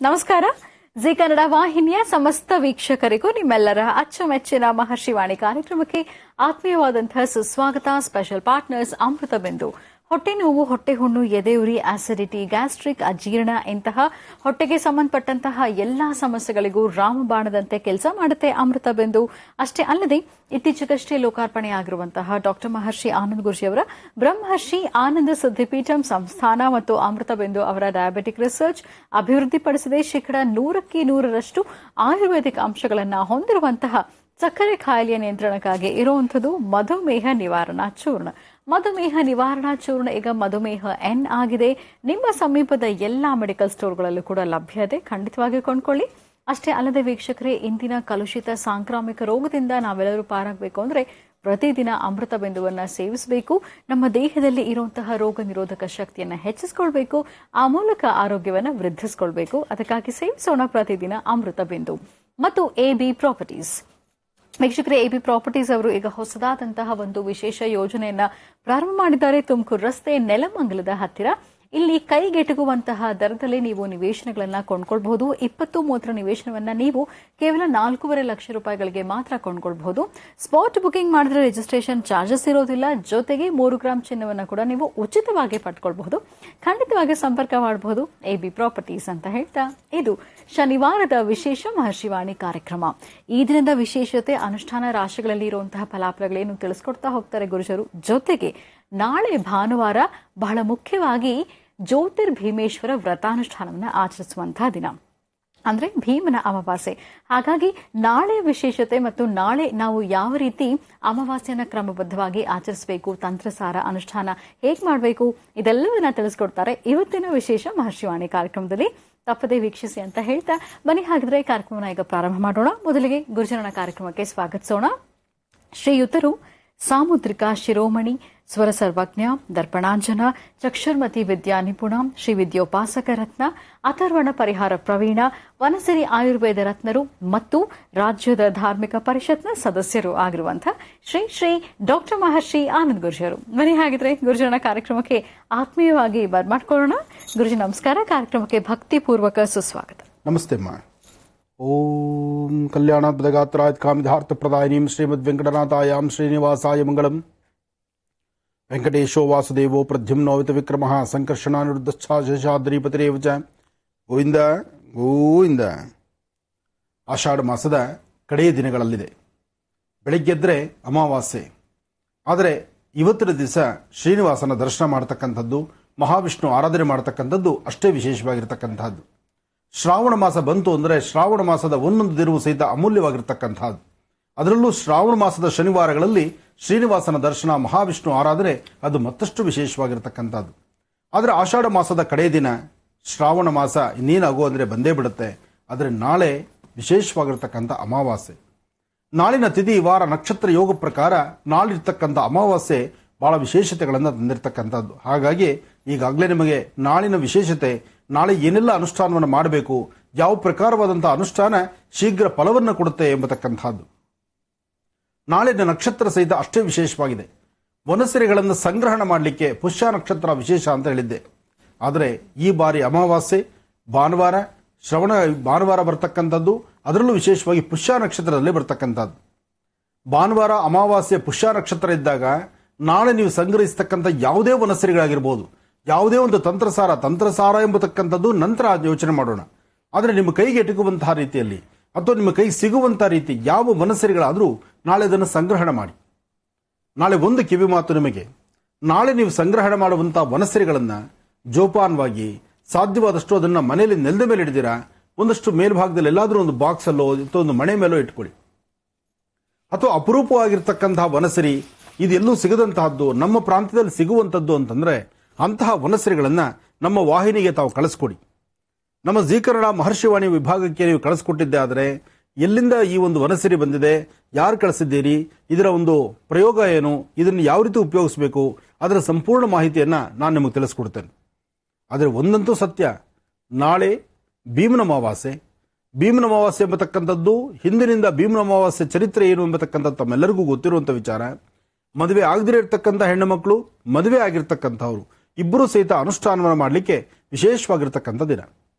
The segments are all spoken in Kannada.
ನಮಸ್ಕಾರ. ಜಿ ಕನ್ನಡ ವಾಹಿನಿಯ ಸಮಸ್ತ ವೀಕ್ಷಕರಿಗೂ ನಿಮ್ಮೆಲ್ಲರ ಅಚ್ಚುಮೆಚ್ಚಿನ ಮಹರ್ಷಿವಾಣಿ ಕಾರ್ಯಕ್ರಮಕ್ಕೆ ಆತ್ಮೀಯವಾದಂತಹ ಸುಸ್ವಾಗತ. ಸ್ಪೆಷಲ್ ಪಾರ್ಟ್ನರ್ಸ್ ಅಮೃತ ಬಿಂದು. ಹೊಟ್ಟೆ ನೋವು, ಹೊಟ್ಟೆ ಹುಣ್ಣು, ಎದೆಯುರಿ, ಆಸಿಡಿಟಿ, ಗ್ಯಾಸ್ಟ್ರಿಕ್, ಅಜೀರ್ಣ ಇಂತಹ ಹೊಟ್ಟೆಗೆ ಸಂಬಂಧಪಟ್ಟಂತಹ ಎಲ್ಲಾ ಸಮಸ್ಯೆಗಳಿಗೂ ರಾಮಬಾಣದಂತೆ ಕೆಲಸ ಮಾಡುತ್ತೆ ಅಮೃತ ಬಿಂದು. ಅಷ್ಟೇ ಅಲ್ಲದೆ ಇತ್ತೀಚೆಗಷ್ಟೇ ಲೋಕಾರ್ಪಣೆಯಾಗಿರುವಂತಹ ಡಾಕ್ಟರ್ ಮಹರ್ಷಿ ಆನಂದ್ ಗುರೂಜಿ ಅವರ ಬ್ರಹ್ಮರ್ಷಿ ಆನಂದ ಸಿದ್ಧಿಪೀಠಂ ಸಂಸ್ಥಾನ ಮತ್ತು ಅಮೃತ ಬಿಂದು ಅವರ ಡಯಾಬಿಟಿಕ್ ರಿಸರ್ಚ್ ಅಭಿವೃದ್ಧಿಪಡಿಸಿದೆ. 100% ಆಯುರ್ವೇದಿಕ್ ಅಂಶಗಳನ್ನು ಹೊಂದಿರುವಂತಹ ಸಕ್ಕರೆ ಕಾಯಿಲೆಯ ನಿಯಂತ್ರಣಕ್ಕಾಗಿ ಇರುವಂಥದ್ದು ಮಧುಮೇಹ ನಿವಾರಣಾ ಚೂರ್ಣ. ಮಧುಮೇಹ ನಿವಾರಣಾ ಚೂರ್ಣ ಈಗ ಮಧುಮೇಹ ಎನ್ ಆಗಿದೆ. ನಿಮ್ಮ ಸಮೀಪದ ಎಲ್ಲಾ ಮೆಡಿಕಲ್ ಸ್ಟೋರ್ಗಳಲ್ಲೂ ಕೂಡ ಲಭ್ಯತೆ, ಖಂಡಿತವಾಗಿ ಕೊಂಡ್ಕೊಳ್ಳಿ. ಅಷ್ಟೇ ಅಲ್ಲದೆ ವೀಕ್ಷಕರೇ, ಇಂದಿನ ಕಲುಷಿತ ಸಾಂಕ್ರಾಮಿಕ ರೋಗದಿಂದ ನಾವೆಲ್ಲರೂ ಪಾರಾಗಬೇಕು ಅಂದ್ರೆ ಪ್ರತಿದಿನ ಅಮೃತ ಬಿಂದುವನ್ನ ಸೇವಿಸಬೇಕು. ನಮ್ಮ ದೇಹದಲ್ಲಿ ಇರುವಂತಹ ರೋಗ ನಿರೋಧಕ ಶಕ್ತಿಯನ್ನ ಹೆಚ್ಚಿಸಿಕೊಳ್ಬೇಕು, ಆ ಮೂಲಕ ಆರೋಗ್ಯವನ್ನ ವೃದ್ಧಿಸಿಕೊಳ್ಬೇಕು. ಅದಕ್ಕಾಗಿ ಸೇವಿಸೋಣ ಪ್ರತಿದಿನ ಅಮೃತ ಬಿಂದು. ಮತ್ತು AB ಪ್ರಾಪರ್ಟೀಸ್ ವೀಕ್ಷಕರೇ, AB ಪ್ರಾಪರ್ಟೀಸ್ ಅವರು ಈಗ ಹೊಸದಾದಂತಹ ಒಂದು ವಿಶೇಷ ಯೋಜನೆಯನ್ನ ಪ್ರಾರಂಭ ಮಾಡಿದ್ದಾರೆ. ತುಮಕೂರು ರಸ್ತೆ ನೆಲಮಂಗಲದ ಹತ್ತಿರ. ಇಲ್ಲಿ ಕೈಗೆಟುಕುವಂತಹ ದರದಲ್ಲಿ ನೀವು ನಿವೇಶನಗಳನ್ನ ಕೊಂಡ್ಕೊಳ್ಬಹುದು. 20-30 ನಿವೇಶನವನ್ನ ನೀವು ಕೇವಲ 4.5 ಲಕ್ಷ ರೂಪಾಯಿಗಳಿಗೆ ಮಾತ್ರ ಕೊಂಡ್ಕೊಳ್ಬಹುದು. ಸ್ಪಾಟ್ ಬುಕಿಂಗ್ ಮಾಡಿದ್ರೆ ರಿಜಿಸ್ಟ್ರೇಷನ್ ಚಾರ್ಜಸ್ ಇರೋದಿಲ್ಲ. ಜೊತೆಗೆ 3 ಗ್ರಾಂ ಚಿನ್ನವನ್ನ ಕೂಡ ನೀವು ಉಚಿತವಾಗಿ ಪಡ್ಕೊಳ್ಬಹುದು. ಖಂಡಿತವಾಗಿ ಸಂಪರ್ಕ ಮಾಡಬಹುದು AB ಪ್ರಾಪರ್ಟೀಸ್ ಅಂತ ಹೇಳ್ತಾ, ಇದು ಶನಿವಾರದ ವಿಶೇಷ ಮಹರ್ಷಿವಾಣಿ ಕಾರ್ಯಕ್ರಮ. ಈ ದಿನದ ವಿಶೇಷತೆ, ಅನುಷ್ಠಾನ ರಾಶಿಗಳಲ್ಲಿ ಇರುವಂತಹ ಫಲಾಫಲಗಳೇನು ತಿಳಿಸ್ಕೊಡ್ತಾ ಹೋಗ್ತಾರೆ ಗುರುಜರು. ಜೊತೆಗೆ ನಾಳೆ ಭಾನುವಾರ ಬಹಳ ಮುಖ್ಯವಾಗಿ ಜ್ಯೋತಿರ್ಭೀಮೇಶ್ವರ ವ್ರತಾನುಷ್ಠಾನವನ್ನು ಆಚರಿಸುವಂತಹ ದಿನ, ಅಂದ್ರೆ ಭೀಮನ ಅಮಾವಾಸ್ಯೆ. ಹಾಗಾಗಿ ನಾಳೆ ವಿಶೇಷತೆ ಮತ್ತು ನಾಳೆ ನಾವು ಯಾವ ರೀತಿ ಅಮಾವಾಸ್ಯೆಯನ್ನ ಕ್ರಮಬದ್ಧವಾಗಿ ಆಚರಿಸಬೇಕು, ತಂತ್ರಸಾರ ಅನುಷ್ಠಾನ ಹೇಗೆ ಮಾಡಬೇಕು, ಇದೆಲ್ಲವನ್ನ ತಿಳಿಸ್ಕೊಡ್ತಾರೆ ಇವತ್ತಿನ ವಿಶೇಷ ಮಹರ್ಷಿವಾಣಿ ಕಾರ್ಯಕ್ರಮದಲ್ಲಿ. ತಪ್ಪದೇ ವೀಕ್ಷಿಸಿ ಅಂತ ಹೇಳ್ತಾ ಬನ್ನಿ ಹಾಗಿದ್ರೆ ಕಾರ್ಯಕ್ರಮನ ಈಗ ಪ್ರಾರಂಭ ಮಾಡೋಣ. ಮೊದಲಿಗೆ ಗುರುಜನನ ಕಾರ್ಯಕ್ರಮಕ್ಕೆ ಸ್ವಾಗತಿಸೋಣ. ಶ್ರೀಯುತರು ಸಾಮುದ್ರಿಕ ಶಿರೋಮಣಿ, ಸ್ವರ ಸರ್ವಜ್ಞ, ದರ್ಪಣಾಂಜನ, ಚಕ್ಷುರ್ಮತಿ ವಿದ್ಯಾ ನಿಪುಣ, ಶ್ರೀ ವಿದ್ಯೋಪಾಸಕ ರತ್ನ, ಅಥರ್ವಣ ಪರಿಹಾರ ಪ್ರವೀಣ, ವನಸಿರಿ ಆಯುರ್ವೇದ ರತ್ನರು ಮತ್ತು ರಾಜ್ಯದ ಧಾರ್ಮಿಕ ಪರಿಷತ್ನ ಸದಸ್ಯರು ಆಗಿರುವಂತಹ ಶ್ರೀ ಶ್ರೀ ಡಾಕ್ಟರ್ ಮಹರ್ಷಿ ಆನಂದ್ ಗುರೂಜಿಯವರು. ಬನ್ನಿ ಹಾಗಿದ್ರೆ ಗುರುಜನ ಕಾರ್ಯಕ್ರಮಕ್ಕೆ ಆತ್ಮೀಯವಾಗಿ ಬರ್ಮಾಡ್ಕೊಳ್ಳೋಣ. ಗುರುಜಿ ನಮಸ್ಕಾರ. ಕಾರ್ಯಕ್ರಮಕ್ಕೆ ಭಕ್ತಿಪೂರ್ವಕ ಸುಸ್ವಾಗತ. ನಮಸ್ತೆ ಅಮ್ಮ. ಓಂ ಕಲ್ಯಾಣಾದ್ಭುತಗಾತ್ರಾಯ ಕಾಮಿಧಾರ್ಥಪ್ರದಾಯಿನೀಂ ಶ್ರೀಮದ್ ವೆಂಕಟನಾಥಾಯಾಂ ಶ್ರೀನಿವಾಸಾಯ ಮಂಗಳಂ. ವೆಂಕಟೇಶೋ ವಾಸುದೇವೋ ಪ್ರದ್ಯುಮ್ನೋವಿತ ವಿಕ್ರಮಃ ಸಂಕರ್ಷಣಾನಿರುದ್ಧಶ್ಚಾಶಾದ್ರಿಪತಿರೇವ ಚ. ಗೋವಿಂದ ಗೋವಿಂದ. ಆಷಾಢ ಮಾಸದ ಕಡೆಯ ದಿನಗಳಲ್ಲಿದೆ. ಬೆಳಿಗ್ಗೆದ್ರೆ ಅಮಾವಾಸ್ಯೆ. ಆದರೆ ಇವತ್ತಿನ ದಿವಸ ಶ್ರೀನಿವಾಸನ ದರ್ಶನ ಮಾಡತಕ್ಕಂಥದ್ದು, ಮಹಾವಿಷ್ಣು ಆರಾಧನೆ ಮಾಡತಕ್ಕಂಥದ್ದು ಅಷ್ಟೇ ವಿಶೇಷವಾಗಿರ್ತಕ್ಕಂಥದ್ದು. ಶ್ರಾವಣ ಮಾಸ ಬಂತು ಅಂದರೆ ಶ್ರಾವಣ ಮಾಸದ ಒಂದೊಂದು ದಿನವೂ ಸಹಿತ ಅಮೂಲ್ಯವಾಗಿರ್ತಕ್ಕಂಥದ್ದು. ಅದರಲ್ಲೂ ಶ್ರಾವಣ ಮಾಸದ ಶನಿವಾರಗಳಲ್ಲಿ ಶ್ರೀನಿವಾಸನ ದರ್ಶನ, ಮಹಾವಿಷ್ಣು ಆರಾಧನೆ ಅದು ಮತ್ತಷ್ಟು ವಿಶೇಷವಾಗಿರ್ತಕ್ಕಂಥದ್ದು. ಆದರೆ ಆಷಾಢ ಮಾಸದ ಕಡೆಯ ದಿನ ಶ್ರಾವಣ ಮಾಸ ಇನ್ನೇನಾಗು ಅಂದರೆ ಬಂದೇ ಬಿಡುತ್ತೆ. ಆದರೆ ನಾಳೆ ವಿಶೇಷವಾಗಿರ್ತಕ್ಕಂಥ ಅಮಾವಾಸ್ಯೆ. ನಾಳಿನ ತಿಥಿ, ವಾರ, ನಕ್ಷತ್ರ ಯೋಗ ಪ್ರಕಾರ ನಾಳಿರ್ತಕ್ಕಂಥ ಅಮಾವಾಸ್ಯೆ ಬಹಳ ವಿಶೇಷತೆಗಳನ್ನು ತಂದಿರತಕ್ಕಂಥದ್ದು. ಹಾಗಾಗಿ ಈಗಾಗಲೇ ನಿಮಗೆ ನಾಳಿನ ವಿಶೇಷತೆ, ನಾಳೆ ಏನೆಲ್ಲ ಅನುಷ್ಠಾನವನ್ನು ಮಾಡಬೇಕು, ಯಾವ ಪ್ರಕಾರವಾದಂತಹ ಅನುಷ್ಠಾನ ಶೀಘ್ರ ಫಲವನ್ನು ಕೊಡುತ್ತೆ ಎಂಬತಕ್ಕಂಥದ್ದು. ನಾಳಿನ ನಕ್ಷತ್ರ ಸಹಿತ ಅಷ್ಟೇ ವಿಶೇಷವಾಗಿದೆ. ವನಸಿರಿಗಳನ್ನು ಸಂಗ್ರಹಣ ಮಾಡಲಿಕ್ಕೆ ಪುಷ್ಯ ನಕ್ಷತ್ರ ವಿಶೇಷ ಅಂತ ಹೇಳಿದ್ದೆ. ಆದರೆ ಈ ಬಾರಿ ಅಮಾವಾಸ್ಯೆ ಭಾನುವಾರ ಬರ್ತಕ್ಕಂಥದ್ದು, ಅದರಲ್ಲೂ ವಿಶೇಷವಾಗಿ ಪುಷ್ಯ ನಕ್ಷತ್ರದಲ್ಲಿ ಬರ್ತಕ್ಕಂಥದ್ದು. ಭಾನುವಾರ ಅಮಾವಾಸ್ಯೆ ಪುಷ್ಯ ನಕ್ಷತ್ರ ಇದ್ದಾಗ ನಾಳೆ ನೀವು ಸಂಗ್ರಹಿಸತಕ್ಕಂಥ ಯಾವುದೇ ವನಸಿರಿಗಳಾಗಿರ್ಬೋದು, ಯಾವುದೇ ಒಂದು ತಂತ್ರಸಾರ ಎಂಬತಕ್ಕಂಥದ್ದು ನಂತರ ಯೋಚನೆ ಮಾಡೋಣ. ಆದರೆ ನಿಮ್ಮ ಕೈಗೆ ಎಟುಕುವಂತಹ ರೀತಿಯಲ್ಲಿ ಅಥವಾ ನಿಮ್ಮ ಕೈಗೆ ಸಿಗುವಂತಹ ರೀತಿ ಯಾವ ವನಸಿರಿಗಳಾದರೂ ನಾಳೆ ಅದನ್ನು ಸಂಗ್ರಹಣ ಮಾಡಿ. ನಾಳೆ ಒಂದು ಕಿವಿ ಮಾತು ನಿಮಗೆ, ನಾಳೆ ನೀವು ಸಂಗ್ರಹಣ ಮಾಡುವಂತಹ ವನಸಿರಿಗಳನ್ನು ಜೋಪಾನವಾಗಿ ಸಾಧ್ಯವಾದಷ್ಟು ಅದನ್ನು ಮನೆಯಲ್ಲಿ ನೆಲದ ಮೇಲೆ ಇಡ್ದಿರಾ, ಒಂದಷ್ಟು ಮೇಲ್ಭಾಗದಲ್ಲಿ ಎಲ್ಲಾದರೂ ಒಂದು ಬಾಕ್ಸಲ್ಲೋ ಅಥವಾ ಒಂದು ಮಣೆ ಮೇಲೋ ಇಟ್ಕೊಳ್ಳಿ. ಅಥವಾ ಅಪರೂಪವಾಗಿರ್ತಕ್ಕಂತಹ ವನಸಿರಿ, ಇದೆಲ್ಲೂ ಸಿಗದಂತಹದ್ದು, ನಮ್ಮ ಪ್ರಾಂತ್ಯದಲ್ಲಿ ಸಿಗುವಂಥದ್ದು ಅಂತಂದ್ರೆ ಅಂತಹ ವನಸಿರಿಗಳನ್ನು ನಮ್ಮ ವಾಹಿನಿಗೆ ತಾವು ಕಳಿಸ್ಕೊಡಿ. ನಮ್ಮ ಜಿ ಕನ್ನಡ ಮಹರ್ಷಿವಾಣಿ ವಿಭಾಗಕ್ಕೆ ನೀವು ಕಳಿಸ್ಕೊಟ್ಟಿದ್ದೆ ಆದರೆ ಎಲ್ಲಿಂದ ಈ ಒಂದು ವನಸಿರಿ ಬಂದಿದೆ, ಯಾರು ಕಳಿಸಿದ್ದೀರಿ, ಇದರ ಒಂದು ಪ್ರಯೋಗ ಏನು, ಇದನ್ನು ಯಾವ ರೀತಿ ಉಪಯೋಗಿಸಬೇಕು, ಅದರ ಸಂಪೂರ್ಣ ಮಾಹಿತಿಯನ್ನು ನಾನು ನಿಮಗೆ ತಿಳಿಸ್ಕೊಡ್ತೇನೆ. ಆದರೆ ಒಂದಂತೂ ಸತ್ಯ, ನಾಳೆ ಭೀಮನ ಅಮಾವಾಸ್ಯೆ ಎಂಬತಕ್ಕಂಥದ್ದು, ಹಿಂದಿನಿಂದ ಭೀಮನ ಅಮಾವಾಸ್ಯೆ ಚರಿತ್ರೆ ಏನು ಎಂಬತಕ್ಕಂಥದ್ದು ತಮ್ಮೆಲ್ಲರಿಗೂ ಗೊತ್ತಿರುವಂಥ ವಿಚಾರ. ಮದುವೆ ಆಗದಿರೇ ಇರ್ತಕ್ಕಂಥ ಹೆಣ್ಣು ಮಕ್ಕಳು, ಮದುವೆ ಆಗಿರ್ತಕ್ಕಂಥವ್ರು ಇಬ್ಬರೂ ಸಹಿತ ಅನುಷ್ಠಾನವನ್ನು ಮಾಡಲಿಕ್ಕೆ ವಿಶೇಷವಾಗಿರ್ತಕ್ಕಂಥ ದಿನ.